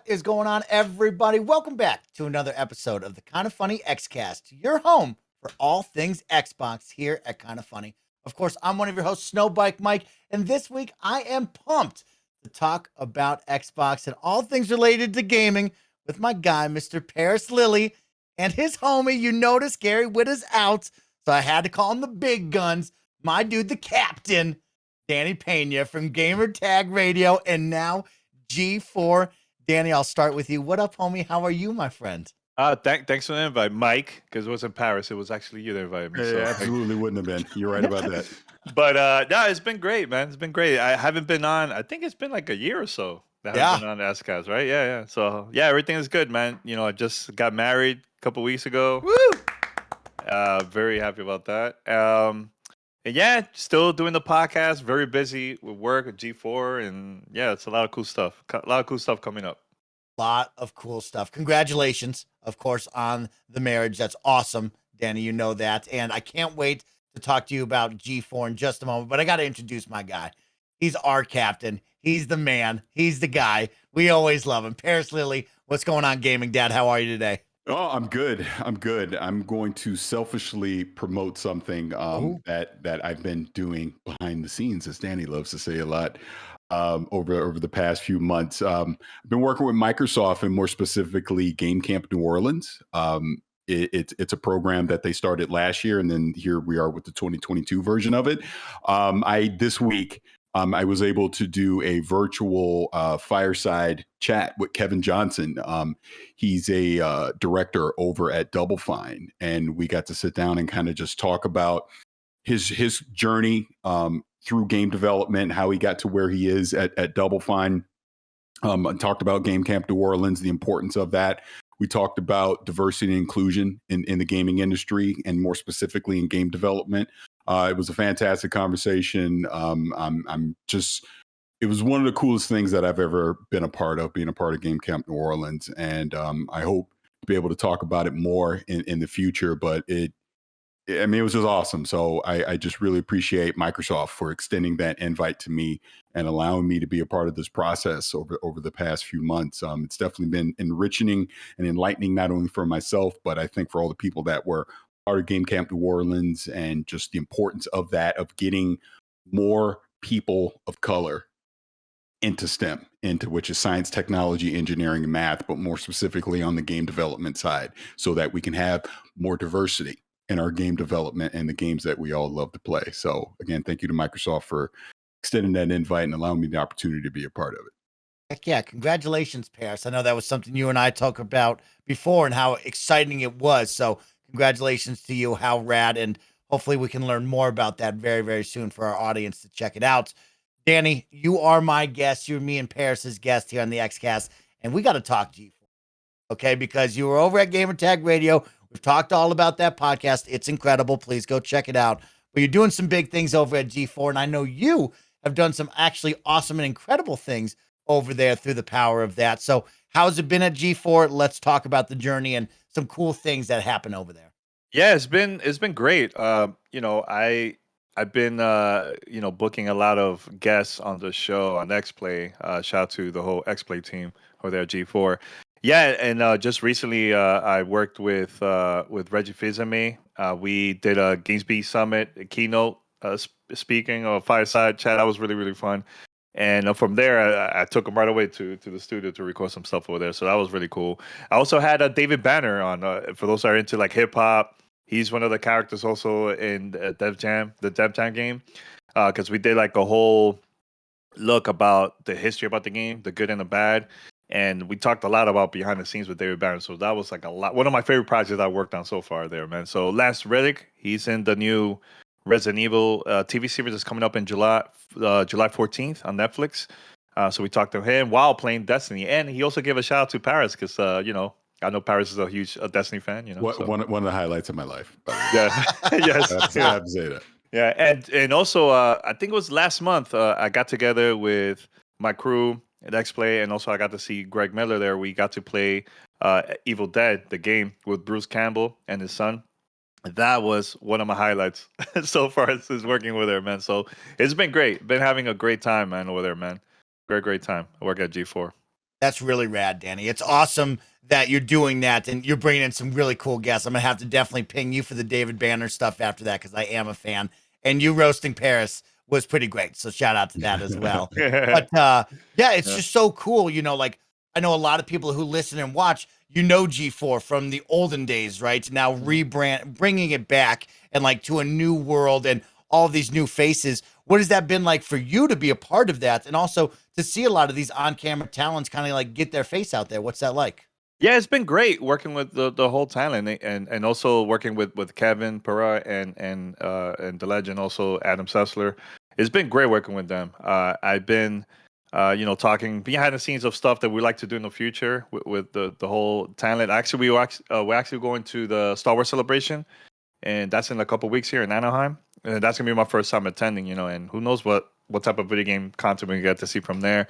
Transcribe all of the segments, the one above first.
is going on, everybody? Welcome back to another episode of the KindaFunny Xcast, your home for all things Xbox here at KindaFunny. Of course, I'm one of your hosts, Snowbike Mike, and this week I am pumped to talk about Xbox and all things related to gaming with my guy, Mr. Parris Lilly, and his homie. You notice Gary Witt is out, so I had to call him the big guns. My dude, the captain, Danny Peña from Gamer Tag Radio, and now G4. Danny, I'll start with you. What up, homie? How are you, my friend? Thanks for the invite, Mike, because it was in Paris. It was actually you that invited me. So absolutely wouldn't have been. You're right about that. But no, it's been great, man. It's been great. I haven't been on, I think it's been like a year or so that I haven't been on Xcast, right? Yeah. So, yeah, everything is good, man. You know, I just got married a couple weeks ago. Woo! Very happy about that. And yeah, still doing the podcast, very busy with work at G4. And yeah, it's a lot of cool stuff. A lot of cool stuff coming up. Lot of cool stuff. Congratulations, of course, on the marriage. That's awesome, Danny. You know that. And I can't wait to talk to you about G4 in just a moment. But I got to introduce my guy. He's our captain. He's the man. He's the guy. We always love him. Parris Lilly, what's going on, Gaming Dad? How are you today? Oh, I'm good. I'm going to selfishly promote something that I've been doing behind the scenes, as Danny loves to say a lot, over the past few months. I've been working with Microsoft and more specifically Game Camp New Orleans. It's a program that they started last year, and then here we are with the 2022 version of it. This week I was able to do a virtual fireside chat with Kevin Johnson. He's a director over at Double Fine, and we got to sit down and kind of just talk about his journey through game development, how he got to where he is at Double Fine. Talked about Game Camp New Orleans, the importance of that. We talked about diversity and inclusion in the gaming industry, and more specifically in game development. It was a fantastic conversation. It was one of the coolest things that I've ever been a part of, being a part of Game Camp New Orleans. And I hope to be able to talk about it more in the future, but it was just awesome. So I just really appreciate Microsoft for extending that invite to me and allowing me to be a part of this process over the past few months. It's definitely been enriching and enlightening, not only for myself, but I think for all the people that were part of Game Camp New Orleans, and just the importance of that, of getting more people of color into STEM, into which is science, technology, engineering, and math, but more specifically on the game development side, so that we can have more diversity in our game development and the games that we all love to play. So again, thank you to Microsoft for extending that invite and allowing me the opportunity to be a part of it. Heck yeah. Congratulations, Parris. I know that was something you and I talked about before and how exciting it was. So congratulations to you. How rad. And hopefully we can learn more about that very, very soon for our audience to check it out. Danny, you are my guest. You're me and Parris's guest here on the Xcast. And we got to talk G4. Okay, because you were over at Gamertag Radio. We've talked all about that podcast. It's incredible. Please go check it out. But you're doing some big things over at G4, and I know you have done some actually awesome and incredible things over there through the power of that. So how's it been at G4? Let's talk about the journey and some cool things that happen over there. Yeah, it's been great. I've been booking a lot of guests on the show on XPlay. Shout out to the whole XPlay team over there at G4. Yeah, and just recently I worked with Reggie Fils-Aimé. We did a GamesBeat Summit a keynote speaking or fireside chat. That was really, really fun. And from there, I took him right away to the studio to record some stuff over there. So that was really cool. I also had David Banner on. For those that are into like hip hop, he's one of the characters also in Def Jam game. Because we did like a whole look about the history about the game, the good and the bad. And we talked a lot about behind the scenes with David Banner. So that was like one of my favorite projects I worked on so far there, man. So Lance Reddick, he's in the new Resident Evil TV series that's coming up in July 14th on Netflix. So we talked to him while playing Destiny. And he also gave a shout out to Parris because, I know Parris is a huge Destiny fan. One of the highlights of my life. Yeah. Yes. I have to say that. Yeah. And also, I think it was last month, I got together with my crew at XPlay. And also I got to see Greg Miller there. We got to play Evil Dead, the game, with Bruce Campbell and his son. That was one of my highlights so far since working with her, man. So it's been great. Been having a great time, man, over there, man. Great time. I work at G4. That's really rad, Danny. It's awesome that you're doing that and you're bringing in some really cool guests. I'm gonna have to definitely ping you for the David Banner stuff after that because I am a fan. And you roasting Parris was pretty great. So shout out to that as well. But yeah, it's Yeah. just so cool. Like I know a lot of people who listen and watch, G4 from the olden days, right? Now bringing it back and like to a new world and all of these new faces. What has that been like for you to be a part of that? And also to see a lot of these on-camera talents kind of like get their face out there. What's that like? Yeah, it's been great working with the whole talent and also working with Kevin Pereira and the legend also Adam Sessler. It's been great working with them. I've been talking behind the scenes of stuff that we like to do in the future with the whole talent. Actually, we're actually going to the Star Wars celebration, and that's in a couple weeks here in Anaheim. And that's gonna be my first time attending. And who knows what type of video game content we get to see from there.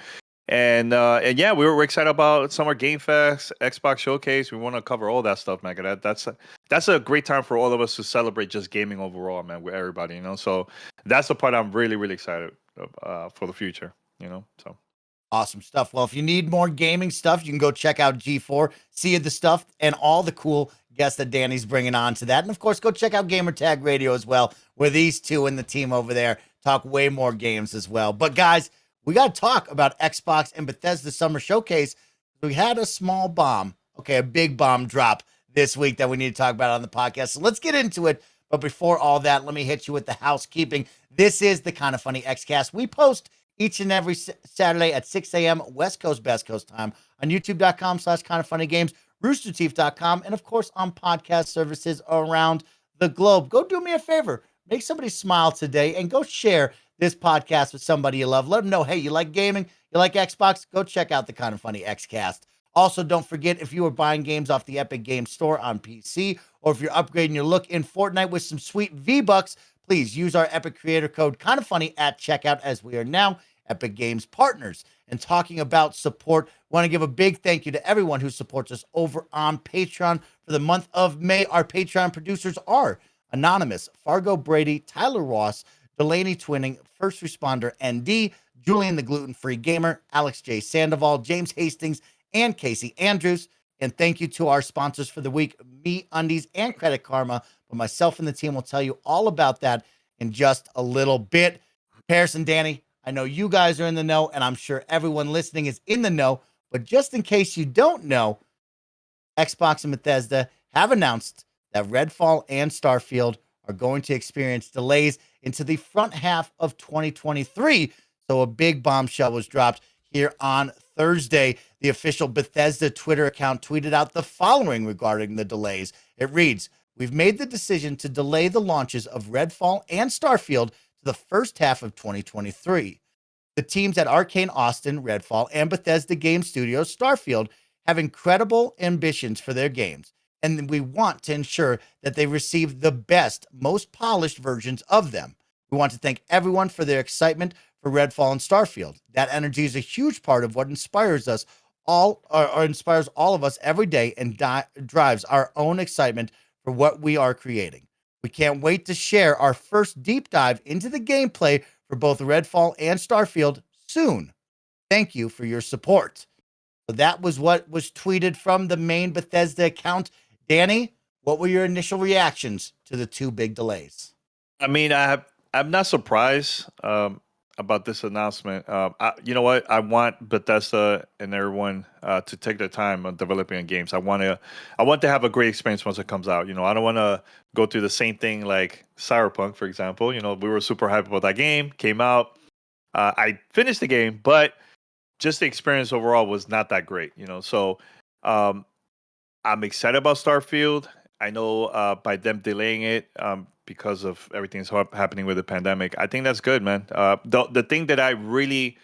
And yeah, we're excited about Summer Game Fest, Xbox Showcase. We want to cover all that stuff, man. That's a great time for all of us to celebrate just gaming overall, man, with everybody. So that's the part I'm really really excited for the future. So. Awesome stuff. Well, if you need more gaming stuff, you can go check out G4, see the stuff and all the cool guests that Danny's bringing on to that. And of course, go check out Gamertag Radio as well, where these two and the team over there talk way more games as well. But guys, we got to talk about Xbox and Bethesda Summer Showcase. We had a small bomb, a big bomb drop this week that we need to talk about on the podcast. So let's get into it. But before all that, let me hit you with the housekeeping. This is the Kinda Funny Xcast. We post each and every Saturday at 6 a.m. West Coast, Best Coast time on youtube.com/kindafunnygames, roosterteeth.com, and of course on podcast services around the globe. Go do me a favor. Make somebody smile today and go share this podcast with somebody you love. Let them know, hey, you like gaming, you like Xbox, go check out the Kinda Funny Xcast. Also, don't forget, if you are buying games off the Epic Games Store on PC, or if you're upgrading your look in Fortnite with some sweet V-Bucks, please use our Epic creator code KindaFunny at checkout, as we are now Epic Games partners. And talking about support, want to give a big thank you to everyone who supports us over on Patreon for the month of May. Our Patreon producers are Anonymous, Fargo Brady, Tyler Ross, Delaney Twinning, First Responder ND, Julian the Gluten-Free Gamer, Alex J. Sandoval, James Hastings, and Casey Andrews. And thank you to our sponsors for the week, Me Undies and Credit Karma. But myself and the team will tell you all about that in just a little bit. Parris and Danny, I know you guys are in the know, and I'm sure everyone listening is in the know. But just in case you don't know, Xbox and Bethesda have announced that Redfall and Starfield are going to experience delays into the front half of 2023. So a big bombshell was dropped here on Thursday. The official Bethesda Twitter account tweeted out the following regarding the delays. It reads, "We've made the decision to delay the launches of Redfall and Starfield to the first half of 2023. The teams at Arcane Austin, Redfall, and Bethesda Game Studios, Starfield, have incredible ambitions for their games, and we want to ensure that they receive the best, most polished versions of them. We want to thank everyone for their excitement for Redfall and Starfield. That energy is a huge part of what inspires us all, or inspires all of us every day, and drives our own excitement for what we are creating. We can't wait to share our first deep dive into the gameplay for both Redfall and Starfield soon. Thank you for your support." So that was what was tweeted from the main Bethesda account. Danny, what were your initial reactions to the two big delays? I mean, I'm not surprised about this announcement. You know what? I want Bethesda and everyone to take their time on developing games. I want to have a great experience once it comes out. I don't want to go through the same thing like Cyberpunk, for example. We were super hyped about that game, came out. I finished the game, but just the experience overall was not that great. So um, I'm excited about Starfield. I know by them delaying it because of everything that's happening with the pandemic, I think that's good, man. The thing that I really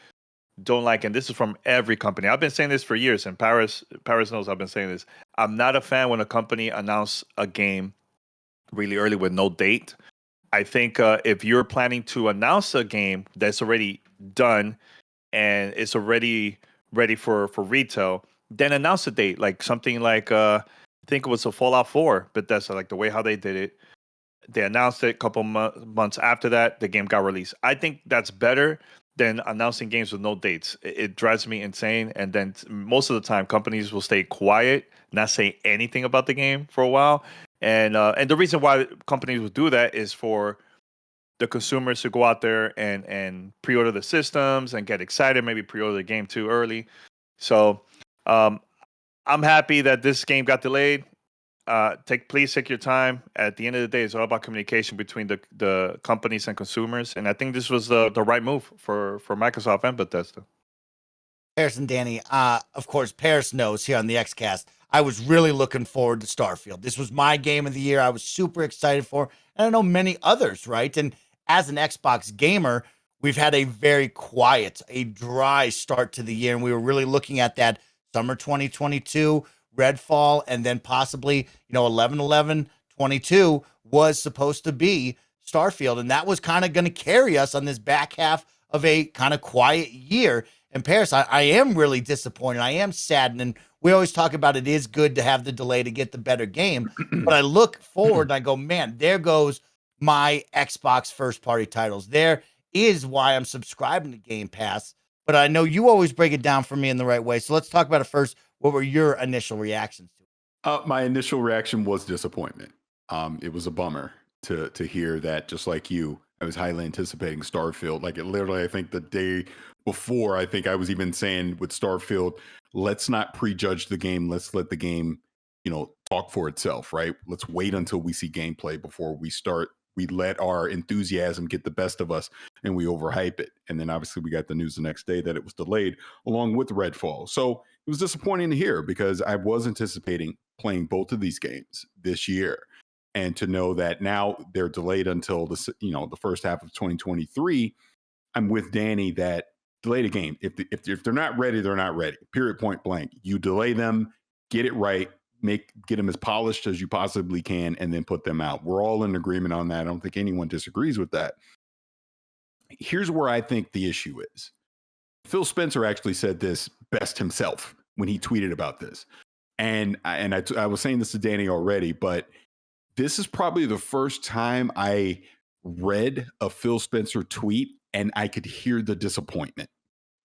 don't like, and this is from every company, I've been saying this for years, and Parris knows I've been saying this. I'm not a fan when a company announces a game really early with no date. I think if you're planning to announce a game that's already done and it's already ready for retail, then announce a date, like something like I think it was a Fallout 4, but that's like the way how they did it. They announced it a couple months after that, the game got released. I think that's better than announcing games with no dates. It drives me insane. And then most of the time, companies will stay quiet, not say anything about the game for a while. And the reason why companies would do that is for the consumers to go out there and pre-order the systems and get excited, maybe pre-order the game too early. So I'm happy that this game got delayed. Please take your time. At the end of the day, it's all about communication between the companies and consumers, and I think this was the right move for Microsoft and Bethesda. Parris and Danny, of course, Parris knows here on the Xcast, I was really looking forward to Starfield. This was my game of the year. I was super excited for, and I know many others, right? And as an Xbox gamer, we've had a very quiet, a dry start to the year, and we were really looking at that summer 2022 Redfall, and then possibly, 11/11/22 was supposed to be Starfield, and that was kind of going to carry us on this back half of a kind of quiet year. And Parris, I am really disappointed. I am saddened. And we always talk about it is good to have the delay to get the better game. But I look forward and I go, man, there goes my Xbox first party titles. There is why I'm subscribing to Game Pass. But I know you always break it down for me in the right way. So let's talk about it first. What were your initial reactions to it? My initial reaction was disappointment. It was a bummer to hear that, just like you, I was highly anticipating Starfield. Like, it literally, I think the day before, I think I was even saying with Starfield, let's not prejudge the game. Let's let the game, talk for itself, right? Let's wait until we see gameplay before we start. We let our enthusiasm get the best of us and we overhype it. And then obviously we got the news the next day that it was delayed along with Redfall. So it was disappointing to hear because I was anticipating playing both of these games this year. And to know that now they're delayed until the first half of 2023, I'm with Danny that delay the game. If they're not ready, they're not ready. Period. Point blank. You delay them, get it right, get them as polished as you possibly can, and then put them out. We're all in agreement on that. I don't think anyone disagrees with that. Here's where I think the issue is. Phil Spencer actually said this best himself when he tweeted about this. And I was saying this to Danny already, but this is probably the first time I read a Phil Spencer tweet and I could hear the disappointment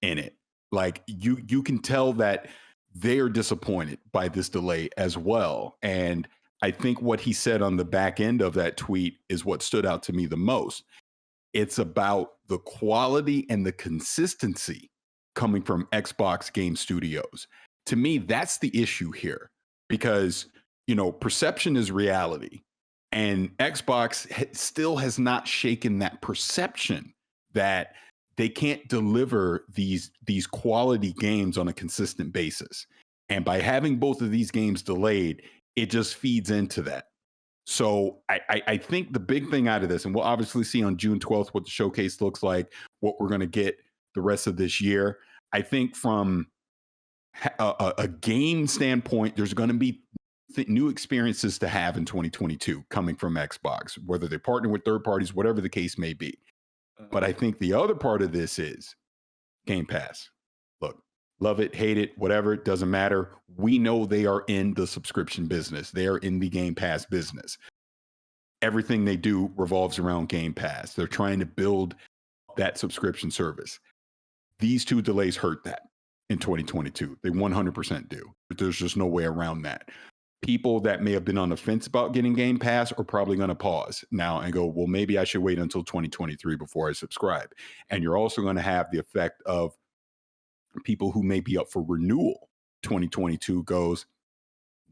in it. Like, you can tell that they're disappointed by this delay as well. And I think what he said on the back end of that tweet is what stood out to me the most. It's about the quality and the consistency coming from Xbox Game Studios. To me, that's the issue here, because perception is reality, and Xbox still has not shaken that perception that they can't deliver these quality games on a consistent basis. And by having both of these games delayed, it just feeds into that. So I think the big thing out of this, and we'll obviously see on June 12th what the showcase looks like, what we're going to get the rest of this year. I think from a game standpoint, there's going to be new experiences to have in 2022 coming from Xbox, whether they partner with third parties, whatever the case may be. But I think the other part of this is Game Pass. Look, love it, hate it, whatever, it doesn't matter. We know they are in the subscription business. They are in the Game Pass business. Everything they do revolves around Game Pass. They're trying to build that subscription service. These two delays hurt that in 2022. They 100% do. But there's just no way around that. People that may have been on the fence about getting Game Pass are probably going to pause now and go, well, maybe I should wait until 2023 before I subscribe. And you're also going to have the effect of people who may be up for renewal. 2022 goes,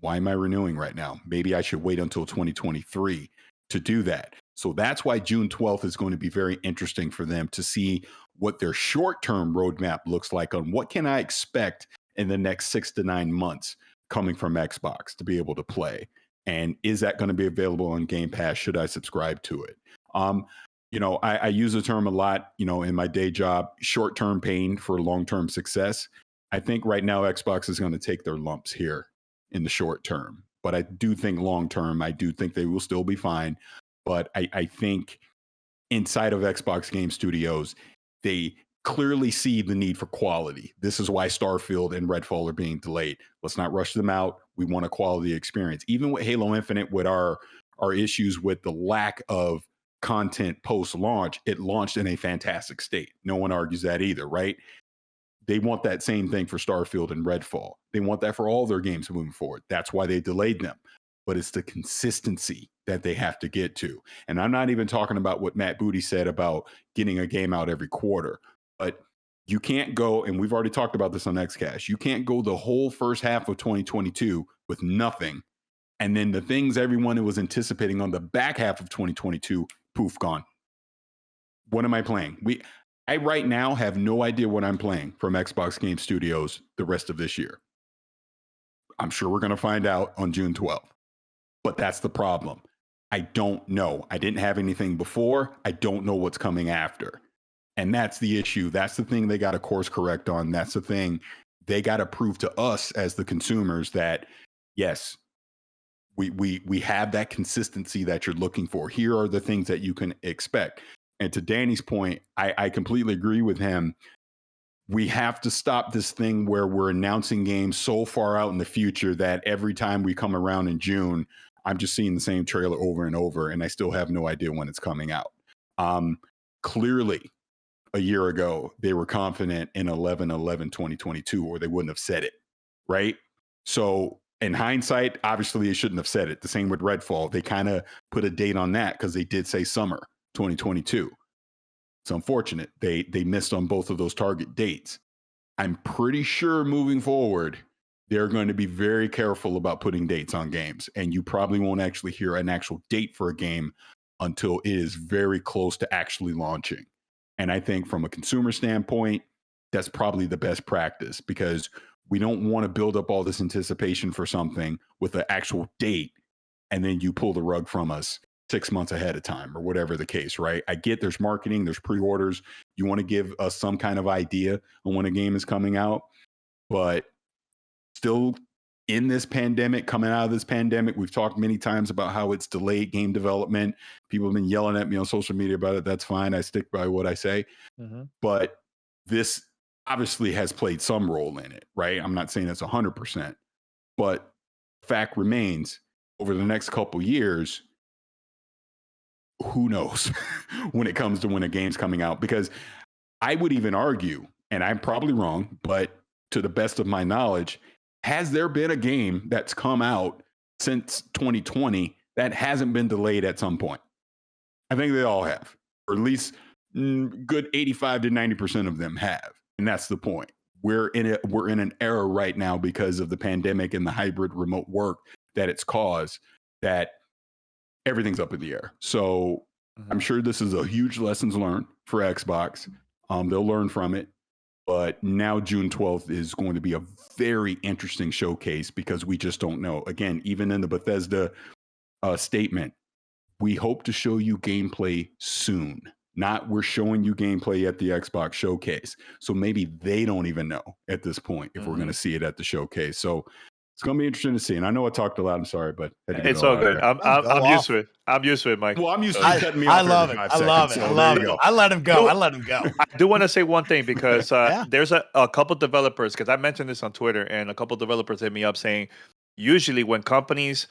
why am I renewing right now? Maybe I should wait until 2023 to do that. So that's why June 12th is going to be very interesting for them to see what their short-term roadmap looks like on what can I expect in the next 6 to 9 months coming from Xbox to be able to play. And is that going to be available on Game Pass? Should I subscribe to it? I use the term a lot, in my day job, short-term pain for long-term success. I think right now Xbox is going to take their lumps here in the short term. But I do think long-term, I do think they will still be fine. But I think inside of Xbox Game Studios, they clearly see the need for quality. This is why Starfield and Redfall are being delayed. Let's not rush them out. We want a quality experience. Even with Halo Infinite, with our issues with the lack of content post-launch, it launched in a fantastic state. No one argues that either, right? They want that same thing for Starfield and Redfall. They want that for all their games moving forward. That's why they delayed them. But it's the consistency that they have to get to. And I'm not even talking about what Matt Booty said about getting a game out every quarter. But you can't go, and we've already talked about this on Xcast, you can't go the whole first half of 2022 with nothing. And then the things everyone was anticipating on the back half of 2022, poof, gone. What am I playing? I right now have no idea what I'm playing from Xbox Game Studios the rest of this year. I'm sure we're going to find out on June 12th. But that's the problem. I don't know. I didn't have anything before. I don't know what's coming after. And that's the issue. That's the thing they got to course correct on. That's the thing they got to prove to us as the consumers that, yes, we have that consistency that you're looking for. Here are the things that you can expect. And to Danny's point, I completely agree with him. We have to stop this thing where we're announcing games so far out in the future that every time we come around in June, I'm just seeing the same trailer over and over, and I still have no idea when it's coming out. Clearly, a year ago, they were confident in 11/11/2022, or they wouldn't have said it, right? So in hindsight, obviously, they shouldn't have said it. The same with Redfall. They kind of put a date on that because they did say summer 2022. It's unfortunate. They missed on both of those target dates. I'm pretty sure moving forward, they're going to be very careful about putting dates on games. And you probably won't actually hear an actual date for a game until it is very close to actually launching. And I think from a consumer standpoint, that's probably the best practice, because we don't want to build up all this anticipation for something with an actual date and then you pull the rug from us 6 months ahead of time or whatever the case, right? I get there's marketing, there's pre-orders. You want to give us some kind of idea on when a game is coming out, but still in this pandemic, coming out of this pandemic, we've talked many times about how it's delayed game development. People have been yelling at me on social media about it. That's fine. I stick by what I say. Mm-hmm. But this obviously has played some role in it, right? I'm not saying it's 100%, but fact remains, over the next couple years, who knows when it comes to when a game's coming out? Because I would even argue, and I'm probably wrong, but to the best of my knowledge, has there been a game that's come out since 2020 that hasn't been delayed at some point? I think they all have, or at least good 85 to 90% of them have. And that's the point. We're in an era right now because of the pandemic and the hybrid remote work that it's caused, that everything's up in the air. So I'm sure this is a huge lessons learned for Xbox. They'll learn from it. But now June 12th is going to be a very interesting showcase because we just don't know. Again, even in the Bethesda statement, we hope to show you gameplay soon. Not we're showing you gameplay at the Xbox showcase. So maybe they don't even know at this point if we're going to see it at the showcase. So it's going to be interesting to see. And I know I talked a lot. I'm sorry, but it's all good. I'm used to it. I'm used to it, Mike. Well, I'm used to cutting me off. I love it. I love it. I love it. I let him go. I do want to say one thing because there's a couple developers, because I mentioned this on Twitter, and a couple developers hit me up saying, usually when companies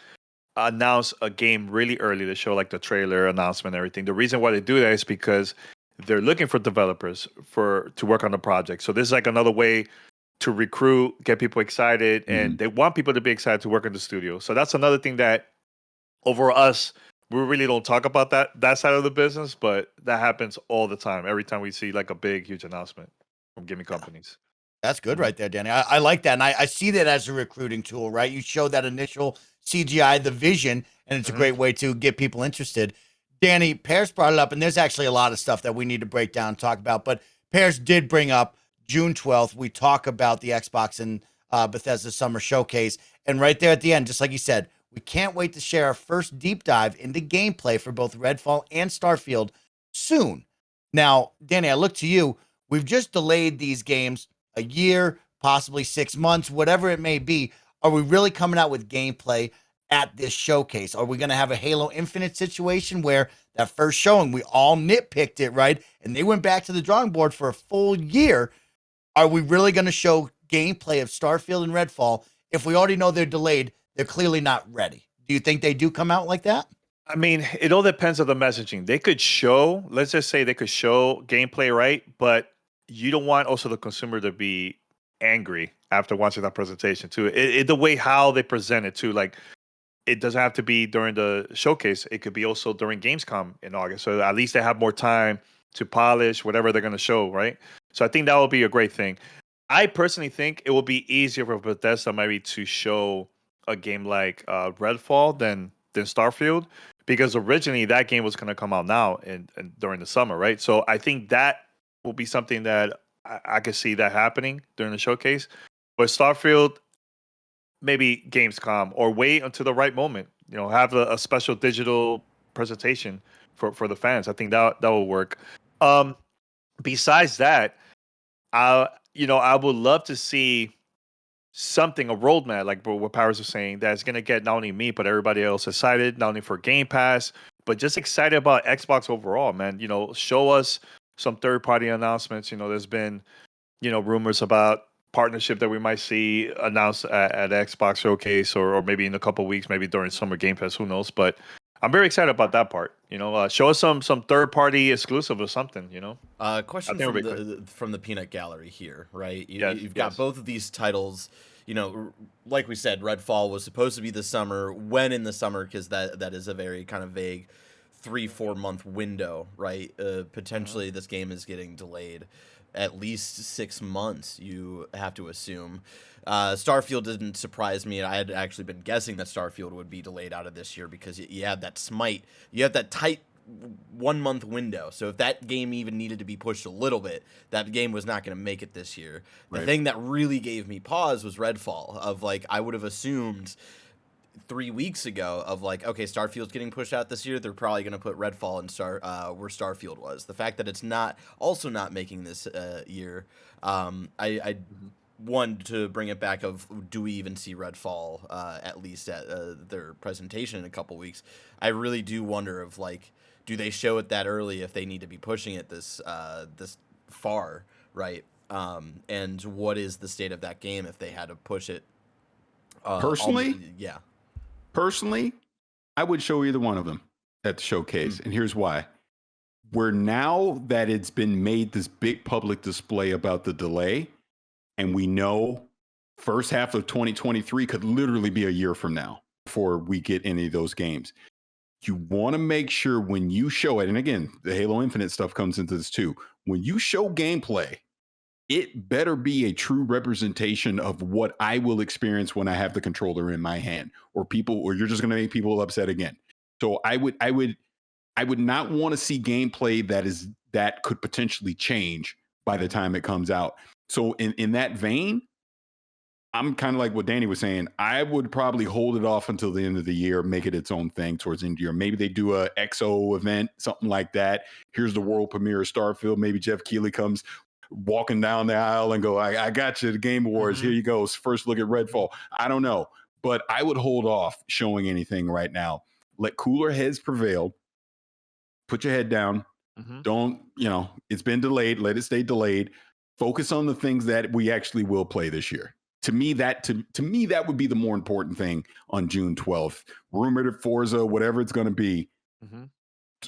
announce a game really early, to show like the trailer announcement and everything, the reason why they do that is because they're looking for developers to work on the project. So this is like another way to recruit, get people excited, and they want people to be excited to work in the studio. So that's another thing that over us, we really don't talk about that side of the business, but that happens all the time. Every time we see like a big, huge announcement from gaming companies. That's good right there, Danny. I like that. And I see that as a recruiting tool, right? You show that initial CGI, the vision, and it's a great way to get people interested. Danny, Parris brought it up, and there's actually a lot of stuff that we need to break down and talk about, but Parris did bring up June 12th. We talk about the Xbox and Bethesda Summer Showcase. And right there at the end, just like you said, we can't wait to share our first deep dive into gameplay for both Redfall and Starfield soon. Now, Danny, I look to you. We've just delayed these games a year, possibly 6 months, whatever it may be. Are we really coming out with gameplay at this showcase? Are we going to have a Halo Infinite situation where that first showing, we all nitpicked it, right? And they went back to the drawing board for a full year. Are we really going to show gameplay of Starfield and Redfall? If we already know they're delayed, they're clearly not ready. Do you think they do come out like that? I mean, it all depends on the messaging. They could show, let's just say they could show gameplay, right? But you don't want also the consumer to be angry after watching that presentation too. The way how they present it too, like it doesn't have to be during the showcase. It could be also during Gamescom in August. So at least they have more time to polish whatever they're going to show, right? So I think that will be a great thing. I personally think it will be easier for Bethesda maybe to show a game like Redfall than Starfield, because originally that game was going to come out now and during the summer, right? So I think that will be something that I could see that happening during the showcase. But Starfield, maybe Gamescom, or wait until the right moment. You know, have a special digital presentation for the fans. I think that will work. Um, Besides that, I would love to see something, a roadmap, like what Parris was saying, that's gonna get not only me but everybody else excited, not only for Game Pass, but just excited about Xbox overall, man. You know, show us some third party announcements. You know, there's been rumors about partnership that we might see announced at Xbox Showcase, or maybe in a couple weeks, maybe during Summer Game Pass. Who knows? But I'm very excited about that part. Show us some third party exclusive or something. Question think from it'll be from the peanut gallery here, right? Yes, You've got yes. both of these titles. Like we said, Redfall was supposed to be this summer. When in the summer? Because that is a very kind of vague 3-4 month window, right? Potentially, this game is getting delayed at least 6 months. You have to assume. Starfield didn't surprise me. I had actually been guessing that Starfield would be delayed out of this year because you had that smite. You have that tight 1 month window. So if that game even needed to be pushed a little bit, that game was not going to make it this year. The Right. thing that really gave me pause was Redfall. Of like, I would have assumed 3 weeks ago of like, okay, Starfield's getting pushed out this year. They're probably going to put Redfall in where Starfield was. The fact that it's not making this year, I wanted to bring it back of, do we even see Redfall at least at their presentation in a couple weeks? I really do wonder of like, do they show it that early if they need to be pushing it this far, right? And what is the state of that game if they had to push it? Personally? Yeah. Personally, I would show either one of them at the showcase. And here's why. Where now that it's been made this big public display about the delay, and we know first half of 2023 could literally be a year from now before we get any of those games. You want to make sure when you show it, and again, the Halo Infinite stuff comes into this too. When you show gameplay, it better be a true representation of what I will experience when I have the controller in my hand, or you're just going to make people upset again. So I would not want to see gameplay that could potentially change by the time it comes out. So in that vein, I'm kind of like what Danny was saying. I would probably hold it off until the end of the year, make it its own thing towards the end of the year. Maybe they do a XO event, something like that. Here's the world premiere of Starfield. Maybe Jeff Keighley comes walking down the aisle and go, I got you, the Game Awards. Here you go. First look at Redfall. I don't know. But I would hold off showing anything right now. Let cooler heads prevail. Put your head down. Don't, it's been delayed. Let it stay delayed. Focus on the things that we actually will play this year. To me, that would be the more important thing on June 12th. Rumored Forza, whatever it's going to be.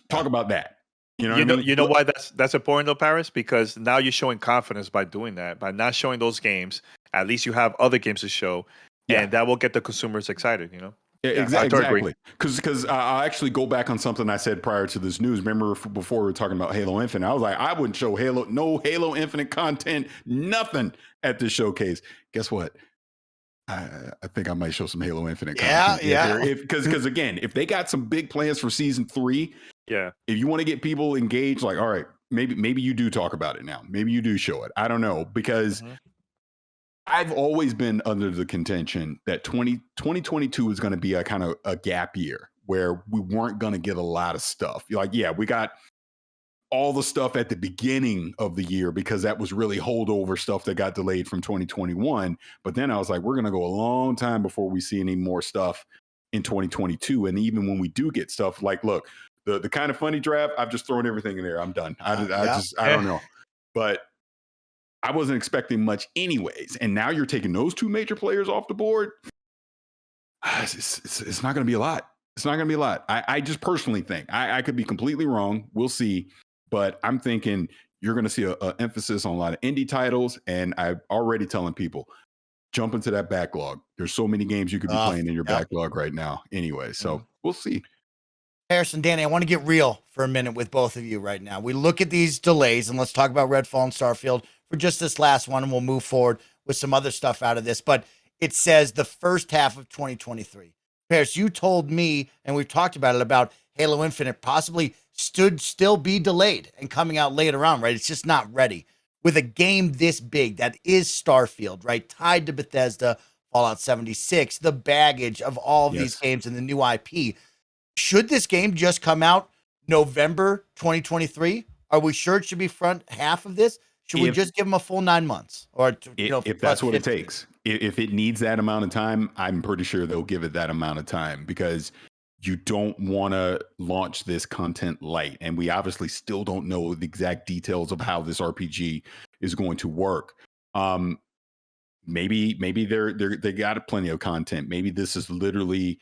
Talk about that. You know why that's important though, Parris? Because now you're showing confidence by doing that. By not showing those games, at least you have other games to show, and that will get the consumers excited. Exactly. Because I'll actually go back on something I said prior to this news. Remember before we were talking about Halo Infinite, I was like, I wouldn't show no Halo Infinite content, nothing at this showcase. Guess what? I think I might show some Halo Infinite content. Yeah. Because again, if they got some big plans for season 3, if you want to get people engaged, like, all right, maybe you do talk about it now. Maybe you do show it. I don't know, because I've always been under the contention that 2022 is going to be a kind of a gap year where we weren't going to get a lot of stuff. Like, we got all the stuff at the beginning of the year because that was really holdover stuff that got delayed from 2021. But then I was like, we're going to go a long time before we see any more stuff in 2022. And even when we do get stuff, like, look, the KindaFunny draft, I've just thrown everything in there. I'm done. I don't know. But I wasn't expecting much anyways. And now you're taking those two major players off the board. It's not going to be a lot. It's not going to be a lot. I just personally think I could be completely wrong. We'll see. But I'm thinking you're going to see a emphasis on a lot of indie titles. And I'm already telling people, jump into that backlog. There's so many games you could be playing in your backlog right now anyway. So we'll see. Parris and Danny, I want to get real for a minute with both of you right now. We look at these delays, and let's talk about Redfall and Starfield for just this last one, and we'll move forward with some other stuff out of this. But it says the first half of 2023. Parris, you told me, and we've talked about it, about Halo Infinite possibly still be delayed and coming out later on, right? It's just not ready. With a game this big that is Starfield, right? Tied to Bethesda, Fallout 76, the baggage of all of these games and the new IP. Should this game just come out November 2023? Are we sure it should be front half of this? Should we just give them a full 9 months? Or if that's what it takes. If it needs that amount of time, I'm pretty sure they'll give it that amount of time, because you don't want to launch this content light. And we obviously still don't know the exact details of how this RPG is going to work. Maybe they got plenty of content. Maybe this is literally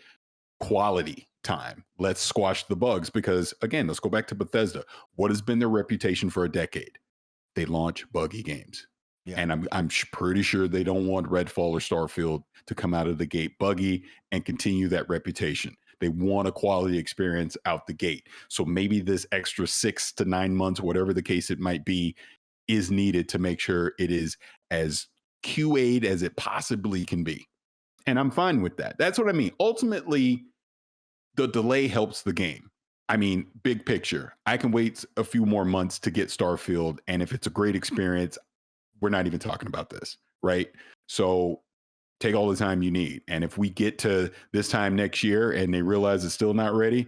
quality time. Let's squash the bugs, because again, let's go back to Bethesda. What has been their reputation for a decade? They launch buggy games. Yeah. And I'm pretty sure they don't want Redfall or Starfield to come out of the gate buggy and continue that reputation. They want a quality experience out the gate. So maybe this extra 6 to 9 months, whatever the case it might be, is needed to make sure it is as QA'd as it possibly can be. And I'm fine with that. That's what I mean. Ultimately, the delay helps the game. I mean, big picture, I can wait a few more months to get Starfield. And if it's a great experience, we're not even talking about this, right? So take all the time you need. And if we get to this time next year and they realize it's still not ready,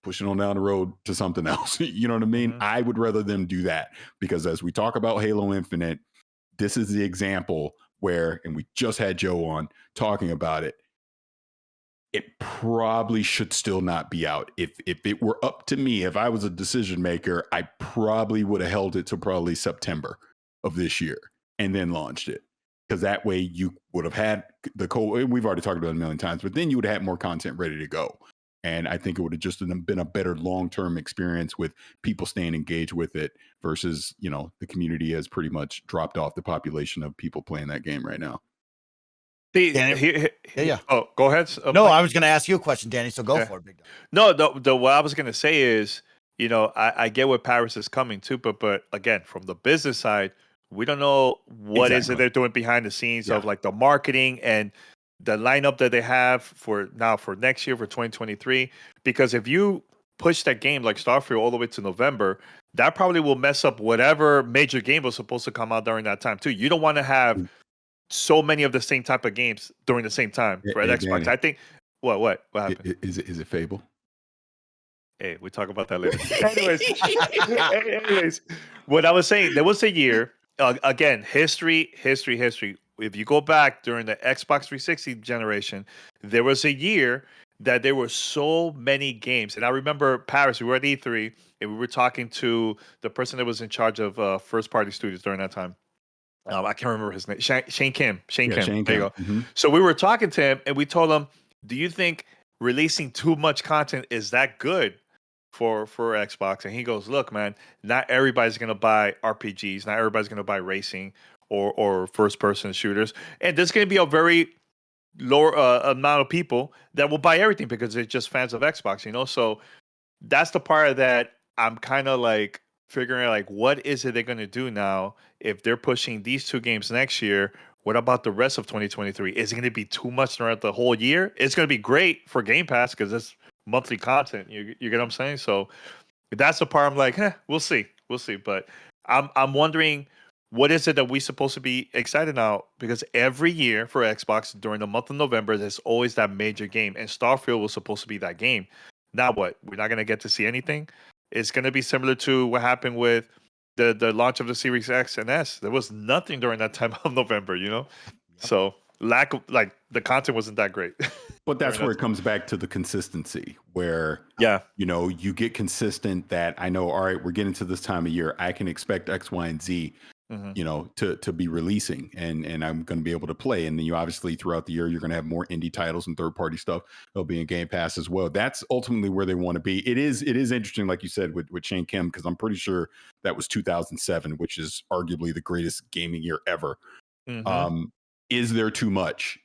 pushing on down the road to something else. You know what I mean? Mm-hmm. I would rather them do that, because as we talk about Halo Infinite, this is the example where, and we just had Joe on talking about it, it probably should still not be out. If it were up to me, if I was a decision maker, I probably would have held it to probably September of this year and then launched it. Because that way you would have had we've already talked about it a million times, but then you would have had more content ready to go. And I think it would have just been a better long-term experience with people staying engaged with it versus, the community has pretty much dropped off the population of people playing that game right now. Yeah. Oh, go ahead. No, I was going to ask you a question, Danny. So go for it, big dog. No, what I was going to say is, I get where Parris is coming to, but again, from the business side, we don't know what is it they're doing behind the scenes of like the marketing and the lineup that they have for next year, for 2023. Because if you push that game like Starfield all the way to November, that probably will mess up whatever major game was supposed to come out during that time too. You don't want to have so many of the same type of games during the same time for Xbox. Danny, I think what happened? Is it Fable? Hey, we talk about that later. anyways, what I was saying, there was a year, again, history. If you go back during the Xbox 360 generation, there was a year that there were so many games. And I remember, Parris, we were at E3 and we were talking to the person that was in charge of first-party studios during that time. I can't remember his name. Shane Kim. Shane Kim. There you go. Mm-hmm. So we were talking to him and we told him, do you think releasing too much content is that good for Xbox? And he goes, look, man, not everybody's going to buy RPGs. Not everybody's going to buy racing or first-person shooters. And there's going to be a very lower amount of people that will buy everything because they're just fans of Xbox, So that's the part that I'm kind of like figuring out, like, what is it they're going to do now if they're pushing these two games next year? What about the rest of 2023? Is it going to be too much throughout the whole year? It's going to be great for Game Pass because it's monthly content. You get what I'm saying? So that's the part I'm like, we'll see. But I'm wondering, what is it that we're supposed to be excited now? Because every year for Xbox during the month of November, there's always that major game, and Starfield was supposed to be that game. Now what? We're not going to get to see anything? It's going to be similar to what happened with the launch of the Series X and S. There was nothing during that time of November, So lack of, the content wasn't that great. But that's where it comes back to the consistency, where you get consistent that I know, all right, we're getting to this time of year, I can expect X, Y, and Z. Mhm. to be releasing, and I'm going to be able to play. And then you obviously throughout the year you're going to have more indie titles and third party stuff. They'll be in Game Pass as well. That's ultimately where they want to be. It is interesting, like you said, with Shane Kim, because I'm pretty sure that was 2007, which is arguably the greatest gaming year ever. Mhm. Is there too much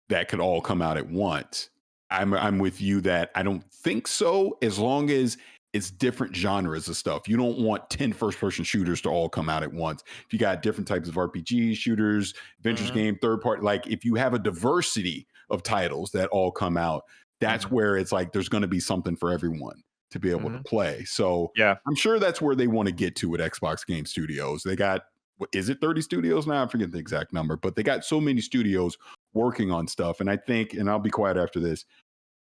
that could all come out at once? I'm with you that I don't think so, as long as it's different genres of stuff. You don't want 10 first person shooters to all come out at once. If you got different types of RPG shooters, adventures Mhm. game, third party, like if you have a diversity of titles that all come out, that's Mhm. where it's like there's going to be something for everyone to be able to Mhm. play. So Yeah. I'm sure that's where they want to get to with Xbox Game Studios. They got, what is it, 30 studios now? I forget the exact number, but they got so many studios working on stuff. And I think, and I'll be quiet after this,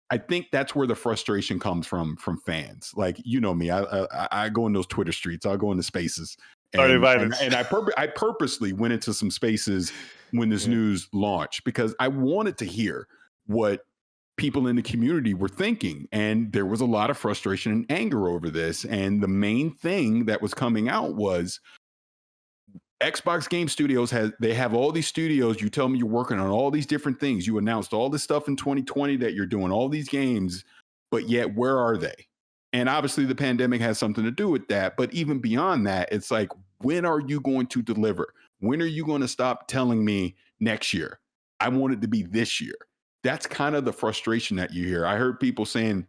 I think that's where the frustration comes from fans. Like, you know me, I go in those Twitter streets, I'll go into spaces, Started and violence. I purposely went into some spaces when this Yeah. news launched, because I wanted to hear what people in the community were thinking, and there was a lot of frustration and anger over this. And the main thing that was coming out was Xbox Game Studios they have all these studios. You tell me you're working on all these different things. You announced all this stuff in 2020 that you're doing all these games, but yet where are they? And obviously the pandemic has something to do with that. But even beyond that, it's like, when are you going to deliver? When are you going to stop telling me next year? I want it to be this year. That's kind of the frustration that you hear. I heard people saying,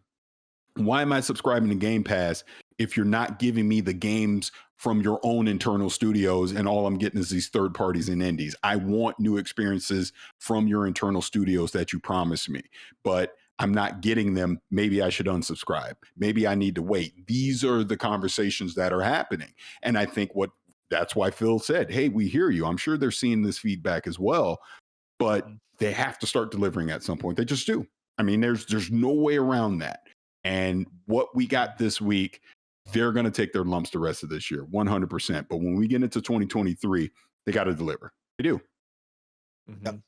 why am I subscribing to Game Pass if you're not giving me the games from your own internal studios and all I'm getting is these third parties and indies? I want new experiences from your internal studios that you promised me, but I'm not getting them. Maybe I should unsubscribe. Maybe I need to wait. These are the conversations that are happening. And I think that's why Phil said, hey, we hear you. I'm sure they're seeing this feedback as well, but Mhm. they have to start delivering at some point. They just do. I mean, there's no way around that. And what we got this week, they're going to take their lumps the rest of this year, 100%. But when we get into 2023, they got to deliver. They do. Mhm.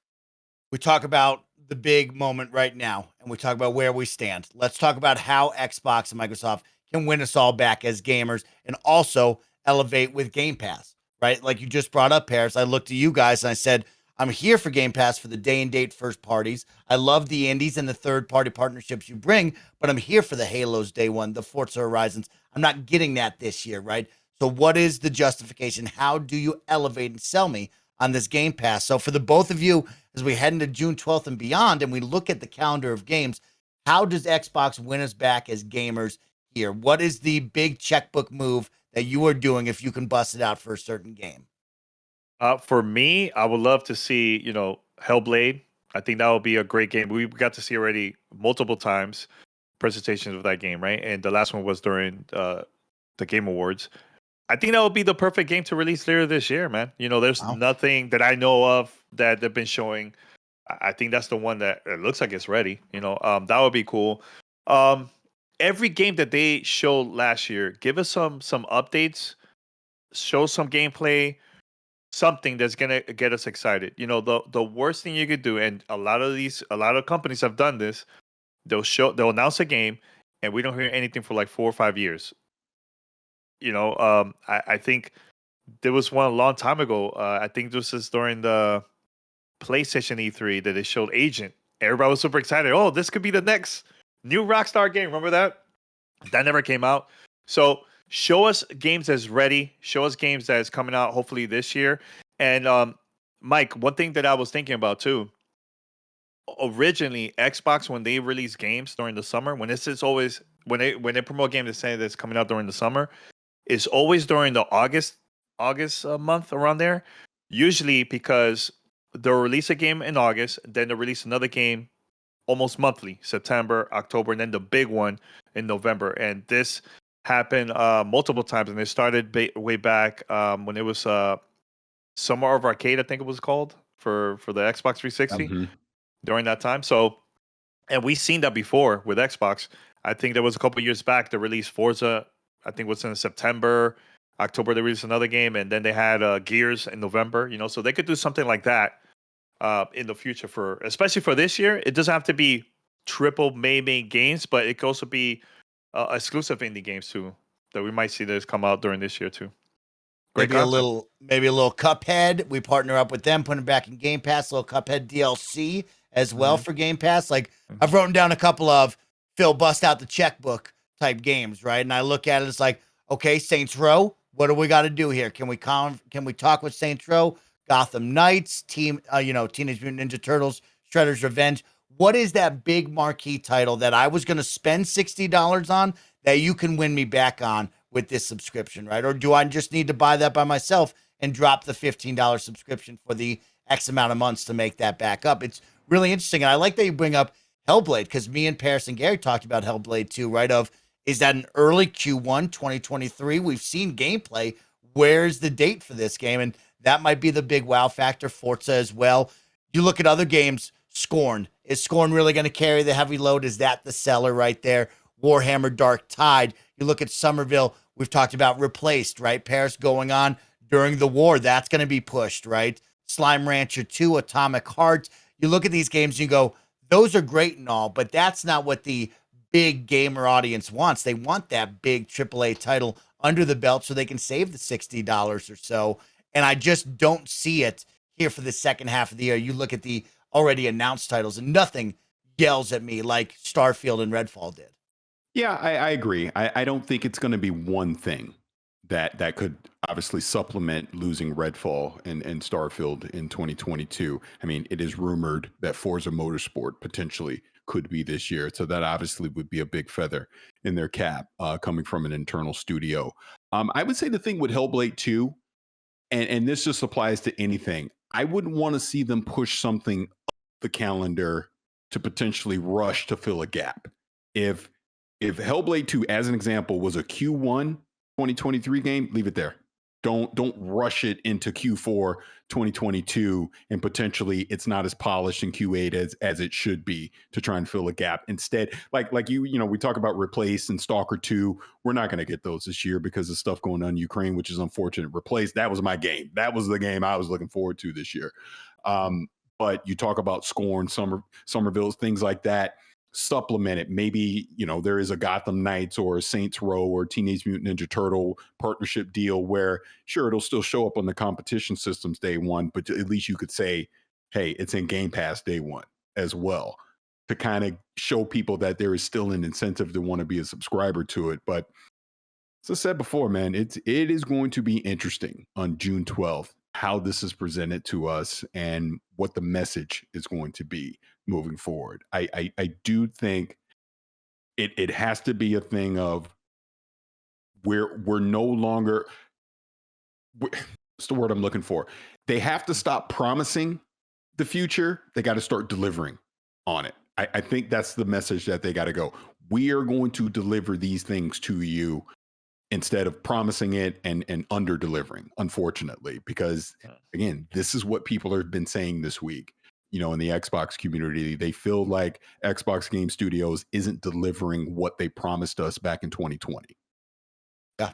We talk about the big moment right now, and we talk about where we stand. Let's talk about how Xbox and Microsoft can win us all back as gamers and also elevate with Game Pass, right? Like you just brought up, Paris. I looked at you guys and I said, I'm here for Game Pass for the day and date first parties. I love the indies and the third party partnerships you bring, but I'm here for the Halos day one, the Forza Horizons. I'm not getting that this year, right? So, what is the justification? How do you elevate and sell me on this Game Pass? So, for the both of you, as we head into June 12th and beyond, and we look at the calendar of games, how does Xbox win us back as gamers here? What is the big checkbook move that you are doing if you can bust it out for a certain game? For me, I would love to see, Hellblade. I think that would be a great game. We got to see already multiple times presentations of that game, right? And the last one was during the Game Awards. I think that would be the perfect game to release later this year, man. There's Wow. nothing that I know of that they've been showing. I think that's the one that it looks like it's ready. That would be cool. Um, every game that they showed last year, give us some updates, show some gameplay, something that's gonna get us excited. The worst thing you could do, and a lot of companies have done this. They'll announce a game, and we don't hear anything for like 4 or 5 years. I think there was one a long time ago. I think this is during the PlayStation E3 that they showed Agent. Everybody was super excited. Oh, this could be the next new Rockstar game. Remember that? That never came out. So show us games that's ready. Show us games that is coming out hopefully this year. And Mike, one thing that I was thinking about too. Originally, Xbox, when they release games during the summer, when this is always when they promote games that say that's coming out during the summer, it's always during the August month around there. Usually because they'll release a game in August, then they'll release another game almost monthly, September, October, and then the big one in November. And this happened multiple times, and it started way back when it was Summer of Arcade, I think it was called for the Xbox 360 Mhm. during that time. So, and we've seen that before with Xbox. I think there was a couple years back they released Forza. I think it was in September, October they released another game, and then they had Gears in November. So they could do something like that in the future especially for this year. It doesn't have to be triple main games, but it could also be exclusive indie games too that we might see this come out during this year too. Great content. Maybe a little Cuphead. We partner up with them, put it back in Game Pass, a little Cuphead DLC as well Mhm. for Game Pass. Like Mhm. I've written down a couple of Phil bust out the checkbook type games, right? And I look at it, it's like, okay, Saints Row, what do we got to do here? Can we talk with Saints Row, Gotham Knights, Teenage Mutant Ninja Turtles, Shredder's Revenge? What is that big marquee title that I was going to spend $60 on that you can win me back on with this subscription, right? Or do I just need to buy that by myself and drop the $15 subscription for the X amount of months to make that back up? It's really interesting. And I like that you bring up Hellblade, because me and Parris and Gary talked about Hellblade too, right? Is that an early Q1 2023? We've seen gameplay. Where's the date for this game? And that might be the big wow factor. Forza as well. You look at other games, Scorn. Is Scorn really going to carry the heavy load? Is that the seller right there? Warhammer Dark Tide. You look at Somerville, we've talked about Replaced, right? Paris going on during the war. That's going to be pushed, right? Slime Rancher 2, Atomic Heart. You look at these games and you go, those are great and all, but that's not what the big gamer audience wants. They want that big AAA title under the belt so they can save the $60 or so. And I just don't see it here for the second half of the year. You look at the already announced titles and nothing yells at me like Starfield and Redfall did. Yeah, I agree. I don't think it's going to be one thing that could obviously supplement losing Redfall and Starfield in 2022. I mean, it is rumored that Forza Motorsport potentially could be this year. So that obviously would be a big feather in their cap coming from an internal studio. I would say the thing with Hellblade 2, and this just applies to anything, I wouldn't want to see them push something up the calendar to potentially rush to fill a gap. If Hellblade 2, as an example, was a Q1 2023 game, leave it there. Don't rush it into Q4 2022 and potentially it's not as polished in Q8 as it should be to try and fill a gap. Instead, like we talk about Replace and Stalker 2. We're not going to get those this year because of stuff going on in Ukraine, which is unfortunate. Replace, that was my game. That was the game I was looking forward to this year. But you talk about Scorn, Somerville, things like that. Supplement it. Maybe, there is a Gotham Knights or a Saints Row or Teenage Mutant Ninja Turtle partnership deal where, sure, it'll still show up on the competition systems day one, but at least you could say, hey, it's in Game Pass day one as well, to kind of show people that there is still an incentive to want to be a subscriber to it. But as I said before, man, it is going to be interesting on June 12th how this is presented to us and what the message is going to be moving forward. I do think it has to be a thing of we're no longer, what's the word I'm looking for? They have to stop promising the future. They got to start delivering on it. I think that's the message that they got to go. We are going to deliver these things to you instead of promising it and under delivering, unfortunately, because again, this is what people have been saying this week. In the Xbox community, they feel like Xbox Game Studios isn't delivering what they promised us back in 2020. Yeah,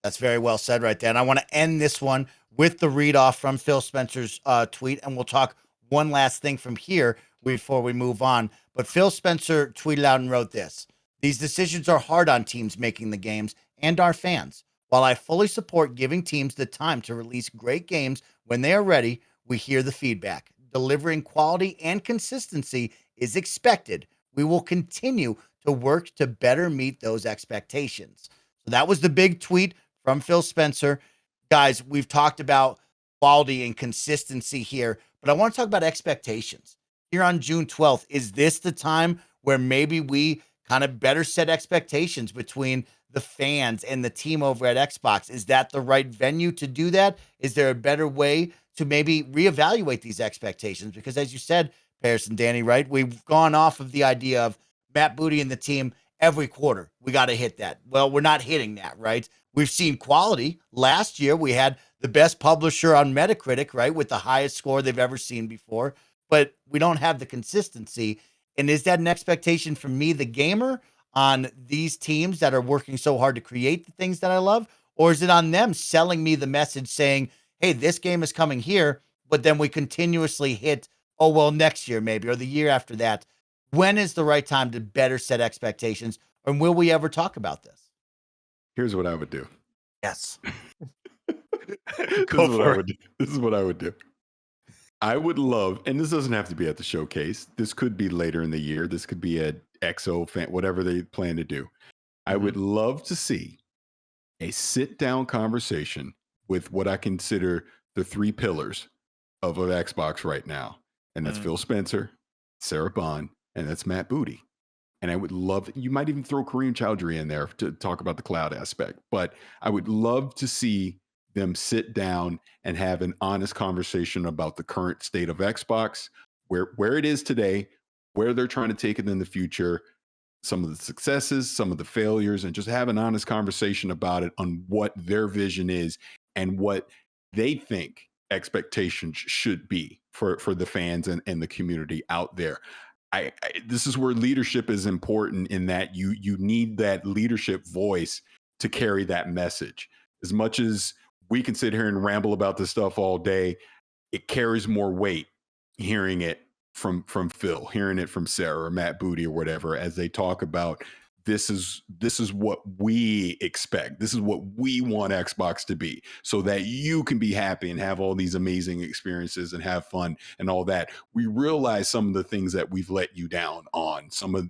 that's very well said right there. And I want to end this one with the read off from Phil Spencer's tweet, and we'll talk one last thing from here before we move on. But Phil Spencer tweeted out and wrote this: "These decisions are hard on teams making the games and our fans. While I fully support giving teams the time to release great games when they are ready, we hear the feedback. Delivering quality and consistency is expected. We will continue to work to better meet those expectations." So that was the big tweet from Phil Spencer. Guys, we've talked about quality and consistency here, but I want to talk about expectations. Here on June 12th, is this the time where maybe we kind of better set expectations between the fans and the team over at Xbox? Is that the right venue to do that? Is there a better way to maybe reevaluate these expectations? Because as you said, Paris and Danny, right, we've gone off of the idea of Matt Booty and the team every quarter. We got to hit that. Well, we're not hitting that, right? We've seen quality. Last year, we had the best publisher on Metacritic, right, with the highest score they've ever seen before, but we don't have the consistency. And is that an expectation from me, the gamer, on these teams that are working so hard to create the things that I love? Or is it on them selling me the message saying, hey, this game is coming here, but then we continuously hit, oh, well, next year maybe, or the year after that? When is the right time to better set expectations? And will we ever talk about this? Here's what I would do. Yes. Go for it. This is what I would do. I would love, and this doesn't have to be at the showcase. This could be later in the year. This could be a XO fan, whatever they plan to do. I would love to see a sit-down conversation with what I consider the three pillars of Xbox right now. And that's Phil Spencer, Sarah Bond, and that's Matt Booty. And I would love, you might even throw Kareem Chowdhury in there to talk about the cloud aspect. But I would love to see them sit down and have an honest conversation about the current state of Xbox, where it is today, where they're trying to take it in the future, some of the successes, some of the failures, and just have an honest conversation about it on what their vision is and what they think expectations should be for the fans and the community out there. This is where leadership is important, in that you need that leadership voice to carry that message. As much as we can sit here and ramble about this stuff all day, it carries more weight hearing it from Phil, hearing it from Sarah or Matt Booty or whatever, as they talk about this is what we expect. This is what we want Xbox to be, so that you can be happy and have all these amazing experiences and have fun and all that. We realize some of the things that we've let you down on, some of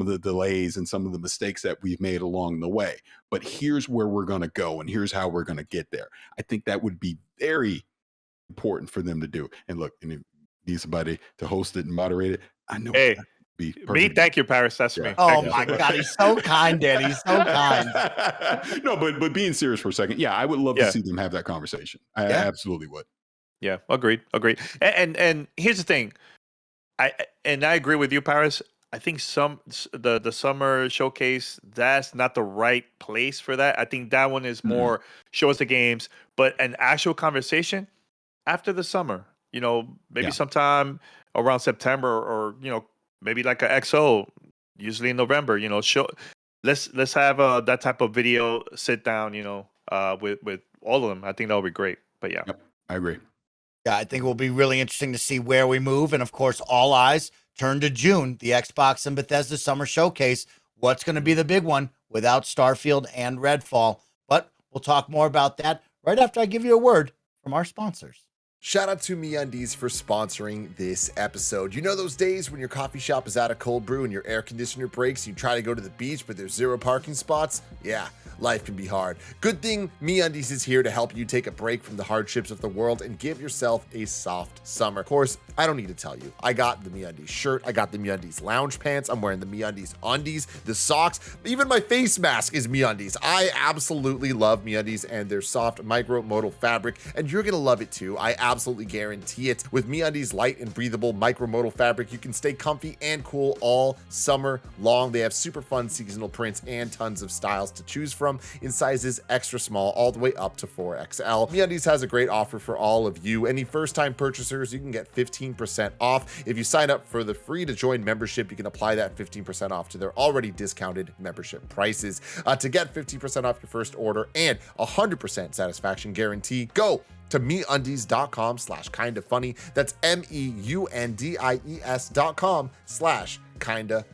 the delays and some of the mistakes that we've made along the way. But here's where we're going to go, and here's how we're going to get there. I think that would be very important for them to do. And look, and if you need somebody to host it and moderate it, I know. Hey, be me, thank you, Parris. That's me. Oh Thank you my so much. God, he's so kind, Danny. He's so kind. No, but being serious for a second, yeah, I would love to see them have that conversation. I absolutely would. Yeah, agreed. And here's the thing, I agree with you, Parris. I think the summer showcase, that's not the right place for that. I think that one is more show us the games, but an actual conversation after the summer. Maybe sometime around September, or maybe like a XO, usually in November. Let's have that type of video sit down. With all of them. I think that would be great. But yeah, I agree. Yeah, I think it will be really interesting to see where we move. And of course, all eyes turn to June, the Xbox and Bethesda Summer Showcase. What's going to be the big one without Starfield and Redfall? But we'll talk more about that right after I give you a word from our sponsors. Shout out to MeUndies for sponsoring this episode. You know those days when your coffee shop is out of cold brew and your air conditioner breaks, you try to go to the beach but there's 0 parking spots? Yeah, life can be hard. Good thing MeUndies is here to help you take a break from the hardships of the world and give yourself a soft summer. Of course, I don't need to tell you. I got the MeUndies shirt, I got the MeUndies lounge pants, I'm wearing the MeUndies undies, the socks, even my face mask is MeUndies. I absolutely love MeUndies and their soft micromodal fabric, and you're gonna love it too. I absolutely guarantee it. With MeUndies light and breathable micromodal fabric, you can stay comfy and cool all summer long. They have super fun seasonal prints and tons of styles to choose from in sizes extra small all the way up to 4XL. MeUndies has a great offer for all of you. Any first-time purchasers, you can get 15% off. If you sign up for the free to join membership, you can apply that 15% off to their already discounted membership prices. To get 15% off your first order and 100% satisfaction guarantee, go to MeUndies.com/KindaFunny. That's MEUNDIES.com/KindaFunny.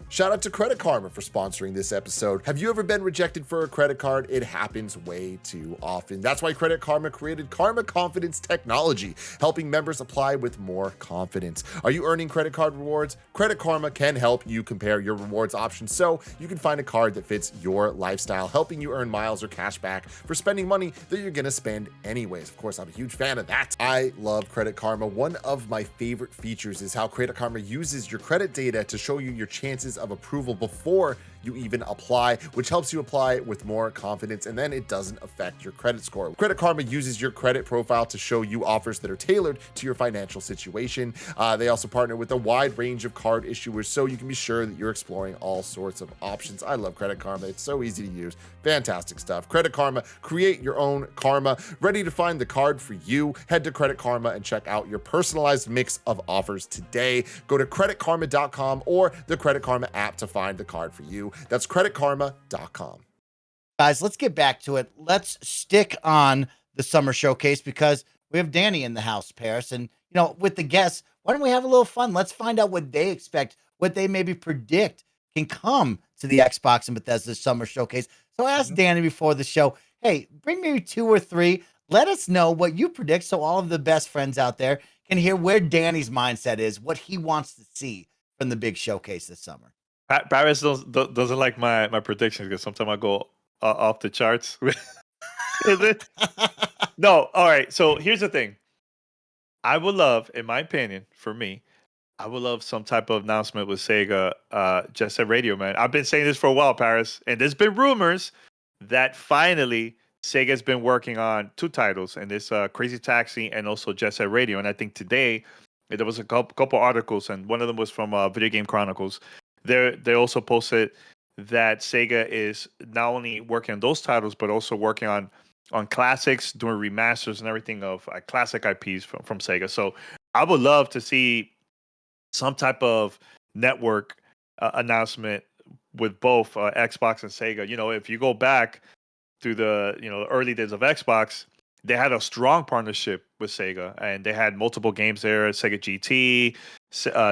Shout out to Credit Karma for sponsoring this episode. Have you ever been rejected for a credit card? It happens way too often. That's why Credit Karma created Karma Confidence technology, helping members apply with more confidence. Are you earning credit card rewards? Credit Karma can help you compare your rewards options so you can find a card that fits your lifestyle, helping you earn miles or cash back for spending money that you're gonna spend anyways. Of course, I'm a huge fan of that. I love Credit Karma. One of my favorite features is how Credit Karma uses your credit data to show you your chances of approval before you even apply, which helps you apply with more confidence, and then it doesn't affect your credit score. Credit Karma uses your credit profile to show you offers that are tailored to your financial situation. They also partner with a wide range of card issuers, so you can be sure that you're exploring all sorts of options. I love Credit Karma. It's so easy to use. Fantastic stuff. Credit Karma, create your own karma. Ready to find the card for you? Head to Credit Karma and check out your personalized mix of offers today. Go to creditkarma.com or the Credit Karma app to find the card for you. That's creditkarma.com. Guys, let's get back to it. Let's stick on the summer showcase because we have Danny in the house, Parris. And, with the guests, why don't we have a little fun? Let's find out what they expect, what they maybe predict can come to the Xbox and Bethesda summer showcase. So I asked Danny before the show, hey, bring maybe 2 or 3 let us know what you predict so all of the best friends out there can hear where Danny's mindset is, what he wants to see from the big showcase this summer. Parris doesn't like my predictions because sometimes I go off the charts. Is it? No. All right. So here's the thing. I would love, in my opinion, for me, I would love some type of announcement with Sega, Jet Set Radio, man. I've been saying this for a while, Parris, and there's been rumors that finally Sega's been working on 2 titles, and this Crazy Taxi and also Jet Set Radio. And I think today there was a couple articles, and one of them was from Video Game Chronicles. They also posted that Sega is not only working on those titles, but also working on classics, doing remasters and everything of classic IPs from Sega. So I would love to see some type of network announcement with both Xbox and Sega. You know, if you go back to the early days of Xbox, they had a strong partnership with Sega, and they had multiple games there. Sega GT,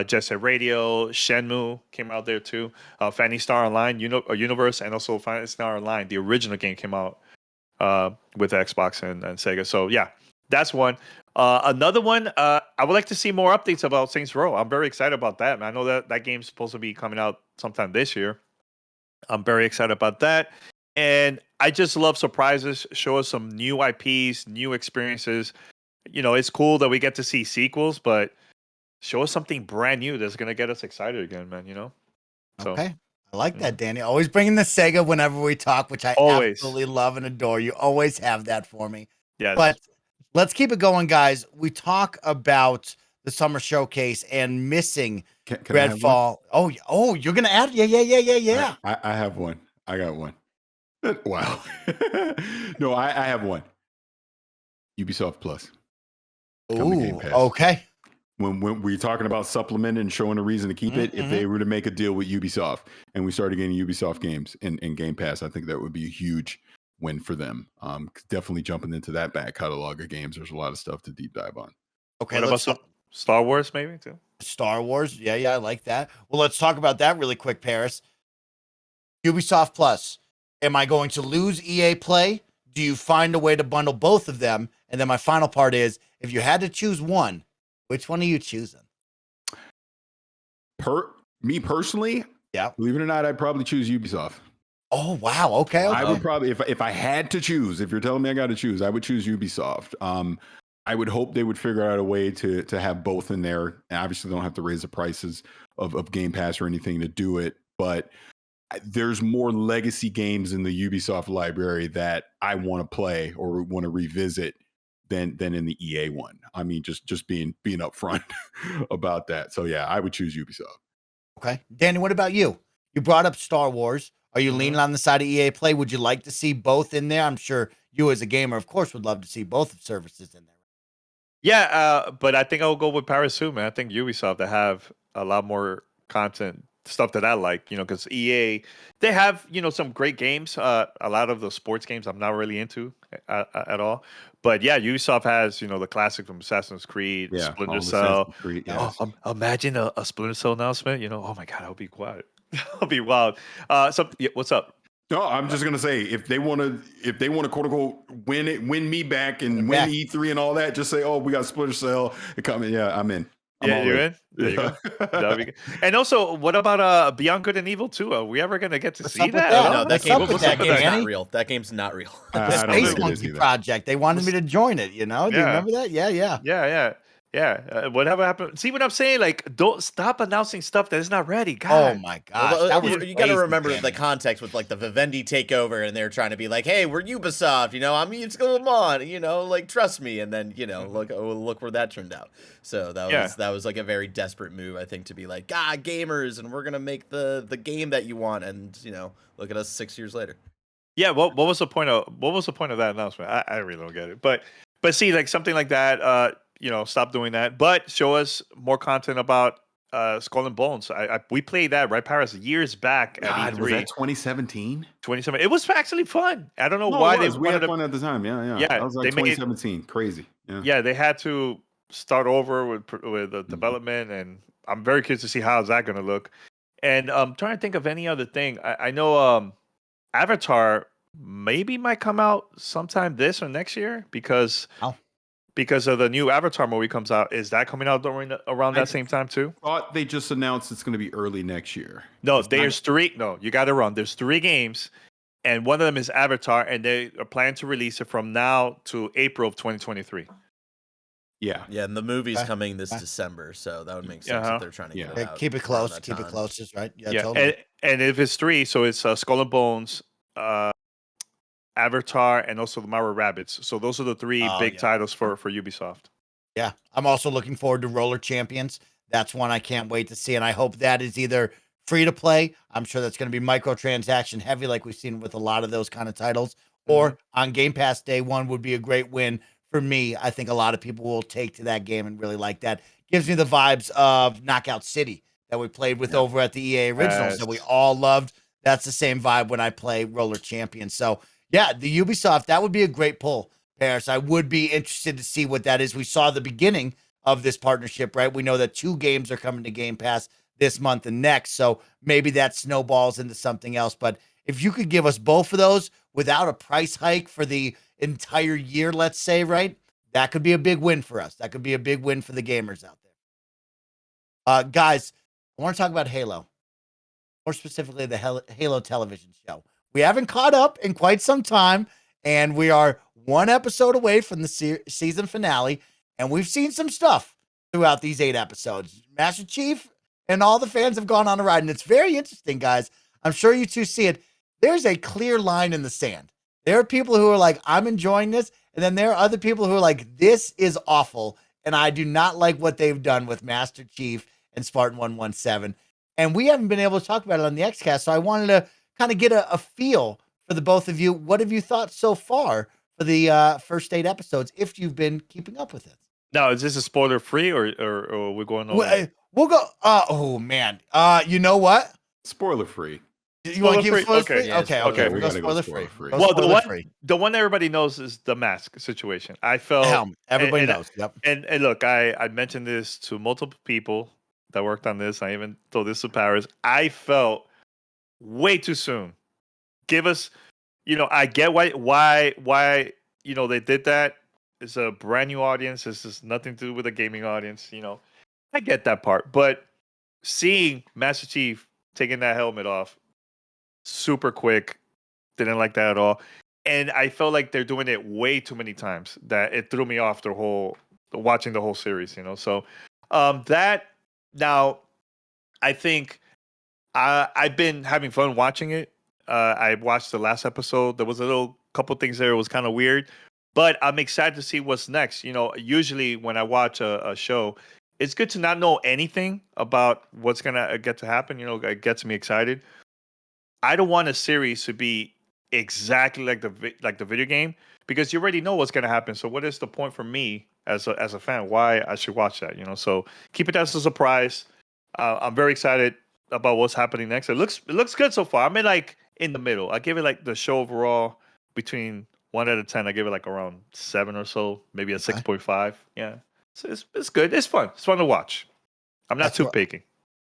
Jet Set Radio, Shenmue came out there too. Phantasy Star Online, Universe, and also Phantasy Star Online. The original game came out with Xbox and Sega. So yeah, that's one. Another one, I would like to see more updates about Saints Row. I'm very excited about that. I know that game's supposed to be coming out sometime this year. I'm very excited about that. And I just love surprises. Show us some new IPs, new experiences. You know, it's cool that we get to see sequels, but show us something brand new that's going to get us excited again, man, you know? So, Okay. I like that, Danny. Always bringing the Sega whenever we talk, which I Always. absolutely love and adore. You always have that for me. yes. But let's keep it going, guys. We talk about the summer showcase and missing Can I have one? Redfall. Oh, you're gonna add? Yeah. I have one. I got one. Wow. No, I have one. Ubisoft Plus. Come to Game Ooh, Pass. okay. When we're talking about supplementing and showing a reason to keep it, if they were to make a deal with Ubisoft and we started getting Ubisoft games in Game Pass, I think that would be a huge win for them. Definitely jumping into that back catalog of games. There's a lot of stuff to deep dive on. Okay, What about let's some Star Wars maybe too? Star Wars. Yeah, I like that. Well, let's talk about that really quick, Paris. Ubisoft Plus. Am I going to lose EA Play? Do you find a way to bundle both of them? And then my final part is, if you had to choose one, which one are you choosing? Me personally, Yeah. believe it or not, I'd probably choose Ubisoft. Oh, wow. Okay. I would probably, if I had to choose, if you're telling me I got to choose, I would choose Ubisoft. I would hope they would figure out a way to have both in there. And obviously, they don't have to raise the prices of Game Pass or anything to do it, but there's more legacy games in the Ubisoft library that I want to play or want to revisit than in the EA one. I mean, just being upfront about that. So yeah, I would choose Ubisoft. Okay. Danny, what about you? You brought up Star Wars. Are you leaning on the side of EA Play? Would you like to see both in there? I'm sure you as a gamer, of course, would love to see both services in there. Yeah, but I think I'll go with Parris too, man. I think Ubisoft, they have a lot more content, stuff that I like, because EA, they have, some great games. A lot of the sports games I'm not really into at all. But yeah, Ubisoft has, the classic from Assassin's Creed, Yeah, Splinter all the Cell. Assassin's Creed, yes. Imagine a Splinter Cell announcement, oh my God, I'll be quiet. I'll be wild. What's up? No, I'm just gonna say if they want to quote unquote win me back and win E3 and all that, just say, oh, we got Splinter Cell coming. Yeah, I'm in. You're in. There you go. That'll be good. And also, what about Beyond Good and Evil 2? Are we ever gonna get to see that? No, that game's not real. That game's not real. The Space Monkey Project. They wanted me to join it. Do you remember that? Yeah. Whatever happened? See what I'm saying? Like, don't stop announcing stuff that is not ready. God. Oh my gosh, you got to remember the context with like the Vivendi takeover, and they're trying to be like, "Hey, we're Ubisoft, it's going on, like trust me." And then look where that turned out. So that was like a very desperate move, I think, to be like, gamers, and we're gonna make the game that you want, and look at us 6 years later. Yeah. What was the point of that announcement? I really don't get it. But see, like something like that. Stop doing that. But show us more content about Skull and Bones. We played that, right, Parris, years back at E3. Was that 2017? 2017. It was actually fun. I don't know why we had fun at the time. Yeah. That was like 2017. Crazy. Yeah, they had to start over with the development, and I'm very curious to see how's that going to look. And I'm trying to think of any other thing. I know Avatar maybe might come out sometime this or next year because Oh. because of the new Avatar movie comes out. Is that coming out around that same time too? Thought they just announced it's going to be early next year. No, It's not- there's three. No, you got it wrong. There's 3 games, and one of them is Avatar, and they are planning to release it from now to April of 2023. Yeah. Yeah, and the movie's Okay. coming this Okay. December, so that would make sense Uh-huh. if they're trying to get Yeah. it out. Keep it around close. that Keep it time. close. Just right. Yeah, Yeah, totally. and if it's 3, so it's Skull and Bones, Avatar, and also the Marvel Rabbits. So those are the 3 Oh, big yeah. titles for Ubisoft. Yeah, I'm also looking forward to Roller Champions. That's one I can't wait to see, and I hope that is either free to play. I'm sure that's going to be microtransaction heavy, like we've seen with a lot of those kind of titles, or on Game Pass day one would be a great win for me. I think a lot of people will take to that game and really like that. Gives me the vibes of Knockout City that we played with over at the EA Originals that we Yes. all loved. That's the same vibe when I play Roller Champions. So yeah, the Ubisoft, that would be a great pull, Paris. I would be interested to see what that is. We saw the beginning of this partnership, right? We know that 2 games are coming to Game Pass this month and next. So maybe that snowballs into something else. But if you could give us both of those without a price hike for the entire year, let's say, right? That could be a big win for us. That could be a big win for the gamers out there. Guys, I want to talk about Halo, more specifically the Halo television show. We haven't caught up in quite some time, and we are 1 episode away from the season finale, and we've seen some stuff throughout these 8 episodes. Master Chief and all the fans have gone on a ride, and it's very interesting, guys. I'm sure you two see it. There's a clear line in the sand. There are people who are like, I'm enjoying this, and then there are other people who are like, this is awful, and I do not like what they've done with Master Chief and Spartan 117. And we haven't been able to talk about it on the Xcast, so I wanted to kind of get a feel for the both of you. What have you thought so far for the first 8 episodes, if you've been keeping up with it? Now, is this a spoiler free or we're going on? We'll go. Oh man. You know what? Spoiler free. You want to keep Spoiler-free? spoiler Okay. free? Yeah, Okay. spoiler Okay. free. We go We gotta go spoiler free. spoiler-free. Go Well, spoiler free. the one everybody knows is the mask situation. I felt Helm. Everybody and- knows. Yep. and look, I mentioned this to multiple people that worked on this. I even told this to Parris. I felt way too soon. Give us, I get why they did that. It's a brand new audience. This is nothing to do with a gaming audience. I get that part, but seeing Master Chief taking that helmet off super quick, didn't like that at all. And I felt like they're doing it way too many times that it threw me off watching the whole series, So that now I think I've been having fun watching it. I watched the last episode. There was a little couple things there. It was kind of weird, but I'm excited to see what's next. Usually when I watch a show, it's good to not know anything about what's gonna get to happen. It gets me excited. I don't want a series to be exactly like the video game because you already know what's gonna happen. So what is the point for me as a fan? Why I should watch that? So keep it as a surprise. I'm very excited about what's happening next. It looks good so far. I'm in the middle. I give it like the show overall between 1 out of 10. I give it like around 7 or so, maybe a 6.5. Yeah, so it's good. It's fun. It's fun to watch. I'm not too picky.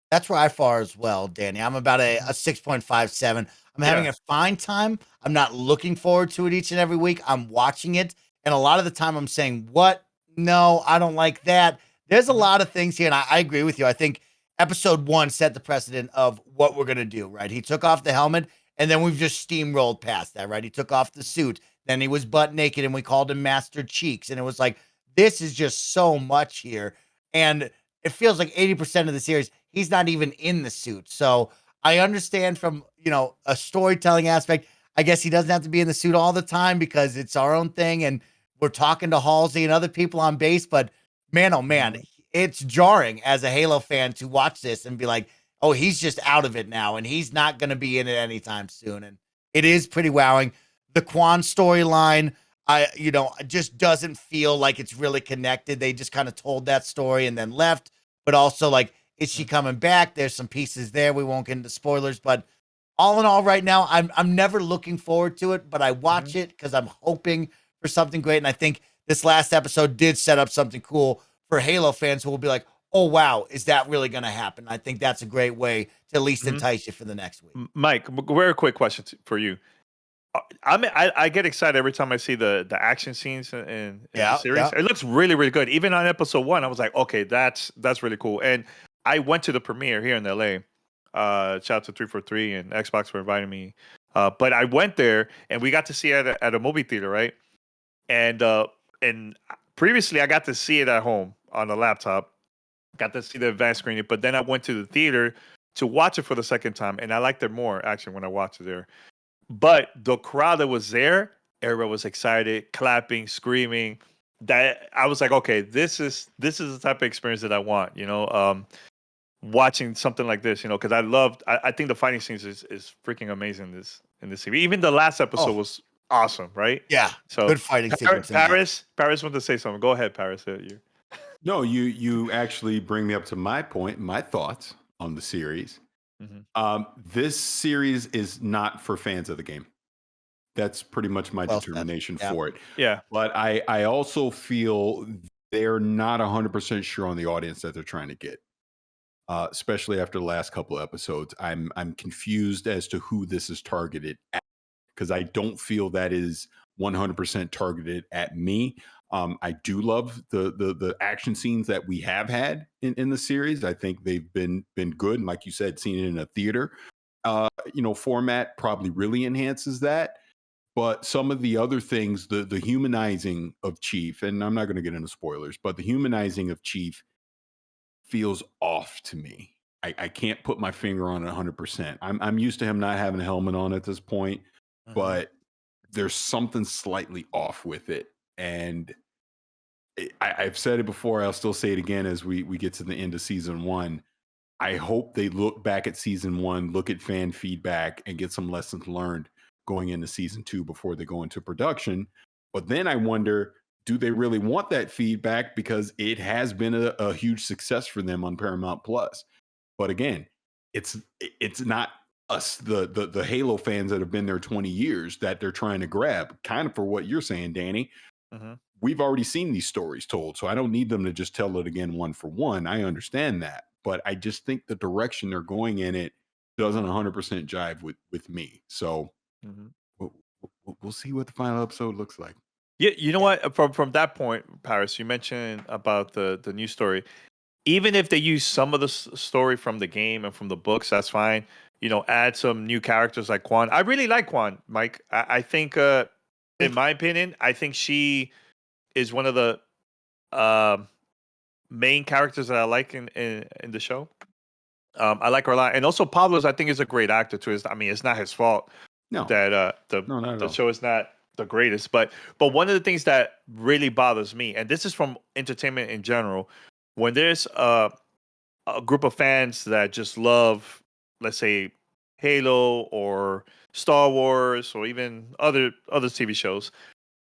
That's where I fall as well, Danny. I'm about a 6.57. I'm having a fine time. I'm not looking forward to it each and every week. I'm watching it, and a lot of the time I'm saying, "What? No, I don't like that." There's a lot of things here, and I agree with you. I think episode 1 set the precedent of what we're gonna do. Right? He took off the helmet, and then we've just steamrolled past that. Right? He took off the suit, then he was butt naked, and we called him Master Cheeks, and it was like, this is just so much here, and it feels like 80% of the series he's not even in the suit. So I understand from, a storytelling aspect. I guess he doesn't have to be in the suit all the time because it's our own thing and we're talking to Halsey and other people on base. But man, oh man, it's jarring as a Halo fan to watch this and be like, oh, he's just out of it now and he's not going to be in it anytime soon. And it is pretty wowing. The Quan storyline, it just doesn't feel like it's really connected. They just kind of told that story and then left. But also, like, is she coming back? There's some pieces there. We won't get into spoilers, but all in all, right now, I'm never looking forward to it, but I watch it because I'm hoping for something great. And I think this last episode did set up something cool for Halo fans who will be like, oh, wow, is that really going to happen? I think that's a great way to at least entice you for the next week. Mike, very quick question for you. I get excited every time I see the action scenes in the Yeah, series. yeah. It looks really, really good. Even on episode 1, I was like, okay, that's really cool. And I went to the premiere here in LA. Shout out to 343 and Xbox for inviting me. But I went there and we got to see it at a movie theater, right? And previously I got to see it at home on the laptop. Got to see the advanced screening, but then I went to the theater to watch it for the second time, and I liked it more actually when I watched it there. But the crowd that was there, everyone was excited, clapping, screaming. That I was like, okay, this is the type of experience that I want, watching something like this, because I think the fighting scenes is freaking amazing in this series. Even the last episode Oh. was awesome, right? Yeah, So good fighting sequence in that. Parris wanted to say something. Go ahead, Parris. You. No, you actually bring me up to my point, my thoughts on the series. This series is not for fans of the game. That's pretty much my determination for it. Yeah. But I also feel they're not 100% sure on the audience that they're trying to get. Especially after the last couple of episodes. I'm confused as to who this is targeted at, because I don't feel that is 100% targeted at me. I do love the action scenes that we have had in the series. I think they've been good. And like you said, seeing it in a theater, format probably really enhances that. But some of the other things, the humanizing of Chief, and I'm not going to get into spoilers, but the humanizing of Chief feels off to me. I can't put my finger on it 100%. I'm used to him not having a helmet on at this point, but there's something slightly off with it. And I've said it before, I'll still say it again as we get to the end of season 1. I hope they look back at season 1, look at fan feedback, and get some lessons learned going into season 2 before they go into production. But then I wonder, do they really want that feedback? Because it has been a huge success for them on Paramount Plus. But again, it's not us, the Halo fans that have been there 20 years that they're trying to grab, kind of for what you're saying, Danny. We've already seen these stories told, so I don't need them to just tell it again one for one. I understand that. But I just think the direction they're going in it doesn't 100% jive with me. So we'll see what the final episode looks like. Yeah, you know what? From that point, Parris, you mentioned about the news story. Even if they use some of the story from the game and from the books, that's fine. Add some new characters like Quan. I really like Quan, Mike. I think, in my opinion, I think she is one of the main characters that I like in the show. I like her a lot, and also Pablo's. I think is a great actor too. It's not his fault that the show is not the greatest. But one of the things that really bothers me, and this is from entertainment in general, when there's a group of fans that just love, let's say, Halo or Star Wars or even other TV shows.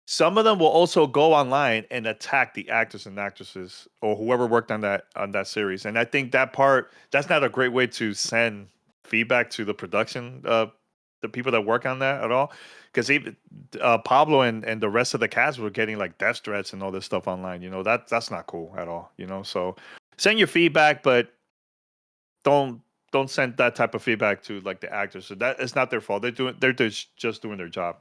Some of them will also go online and attack the actors and actresses or whoever worked on that series. And I think that's not a great way to send feedback to the production, the people that work on that at all. Because even Pablo and the rest of the cast were getting like death threats and all this stuff online. That's not cool at all. So send your feedback, but don't send that type of feedback to like the actors. So that it's not their fault. They're just doing their job.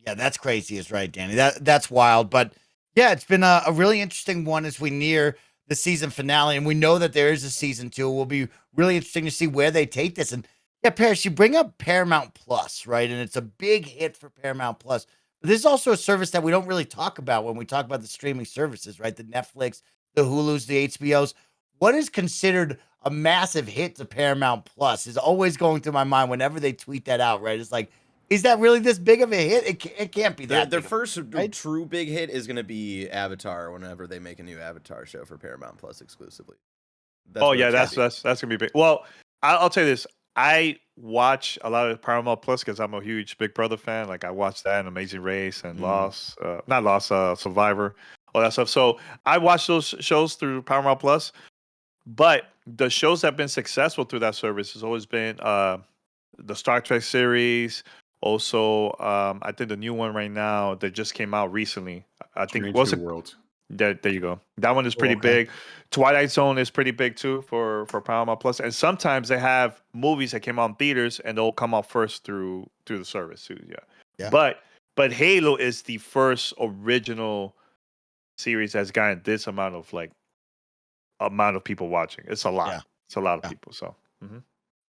Yeah, that's crazy, is right, Danny. That's wild. But yeah, it's been a really interesting one as we near the season finale, and we know that there is a season 2. It will be really interesting to see where they take this. And yeah, Parris, you bring up Paramount Plus, right? And it's a big hit for Paramount Plus. But this is also a service that we don't really talk about when we talk about the streaming services, right? The Netflix, the Hulus, the HBOs. What is considered a massive hit to Paramount Plus is always going through my mind whenever they tweet that out, right? It's like, is that really this big of a hit? It can't be that. Their big first right? true big hit is going to be Avatar whenever they make a new Avatar show for Paramount Plus exclusively. That's gonna be big. Well, I'll tell you this. I watch a lot of Paramount Plus because I'm a huge Big Brother fan. Like I watched that and Amazing Race and Survivor, all that stuff. So I watch those shows through Paramount Plus. But the shows that have been successful through that service has always been the Star Trek series. Also, I think the new one right now that just came out recently. I think what's it? Worlds. There you go. That one is pretty big. Twilight Zone is pretty big too for Paramount Plus. And sometimes they have movies that came out in theaters and they'll come out first through the service too. Yeah. Yeah. But Halo is the first original series that's gotten this amount of people watching. It's a lot. Yeah. It's a lot of Yeah. people. So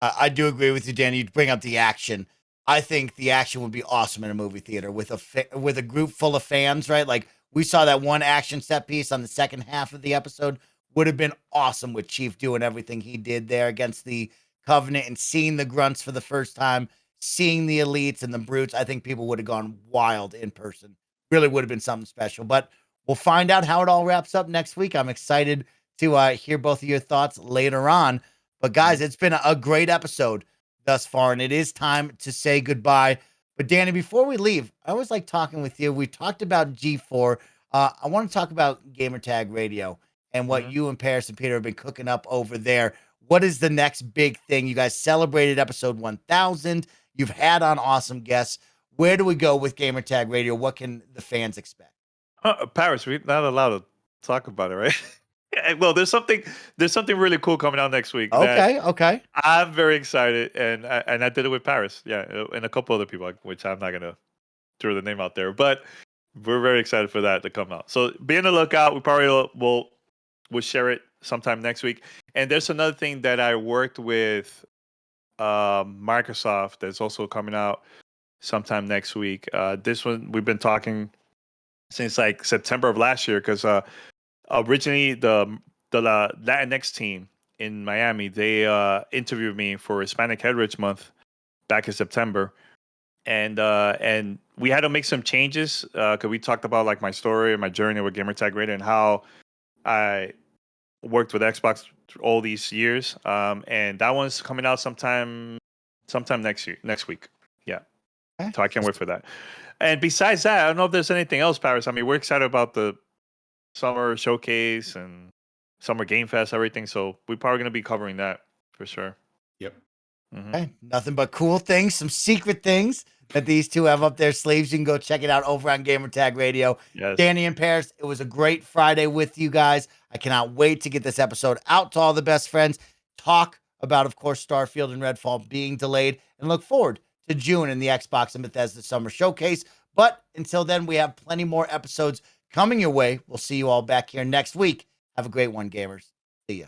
I do agree with you, Danny. You bring up the action. I think the action would be awesome in a movie theater with with a group full of fans, right? Like we saw that one action set piece on the second half of the episode would have been awesome with Chief doing everything he did there against the Covenant and seeing the grunts for the first time, seeing the elites and the brutes. I think people would have gone wild in person. Really would have been something special. But we'll find out how it all wraps up next week. I'm excited to hear both of your thoughts later on. But guys, it's been a great episode thus far, and it is time to say goodbye. But Danny, before we leave, I always like talking with you. We talked about G4. I want to talk about Gamertag Radio and what you and Parris and Peter have been cooking up over there. What is the next big thing? You guys celebrated episode 1000. You've had on awesome guests. Where do we go with Gamertag Radio? What can the fans expect? Parris, we're not allowed to talk about it, right? Well, there's something really cool coming out next week. Okay. I'm very excited, and I did it with Parris, and a couple other people, which I'm not gonna throw the name out there, but we're very excited for that to come out. So be on the lookout. We probably will share it sometime next week. And there's another thing that I worked with Microsoft that's also coming out sometime next week. This one we've been talking since like September of last year because originally the Latinx team in Miami, they interviewed me for Hispanic Heritage Month back in September, and we had to make some changes because we talked about like my story and my journey with Gamertag Radio and how I worked with Xbox all these years. And that one's coming out sometime next week. Yeah, so I can't wait for that. And besides that, I don't know if there's anything else, Parris. I mean, we're excited about the summer showcase and summer game fest, everything. So we're probably going to be covering that for sure. Yep. Okay. Nothing but cool things, some secret things that these two have up their sleeves. You can go check it out over on Gamertag Radio. Yes. Danny and Parris, it was a great Friday with you guys. I cannot wait to get this episode out to all the best friends. Talk about, of course, Starfield and Redfall being delayed, and look forward to June in the Xbox and Bethesda Summer Showcase. But until then, we have plenty more episodes coming your way. We'll see you all back here next week. Have a great one, gamers. See ya.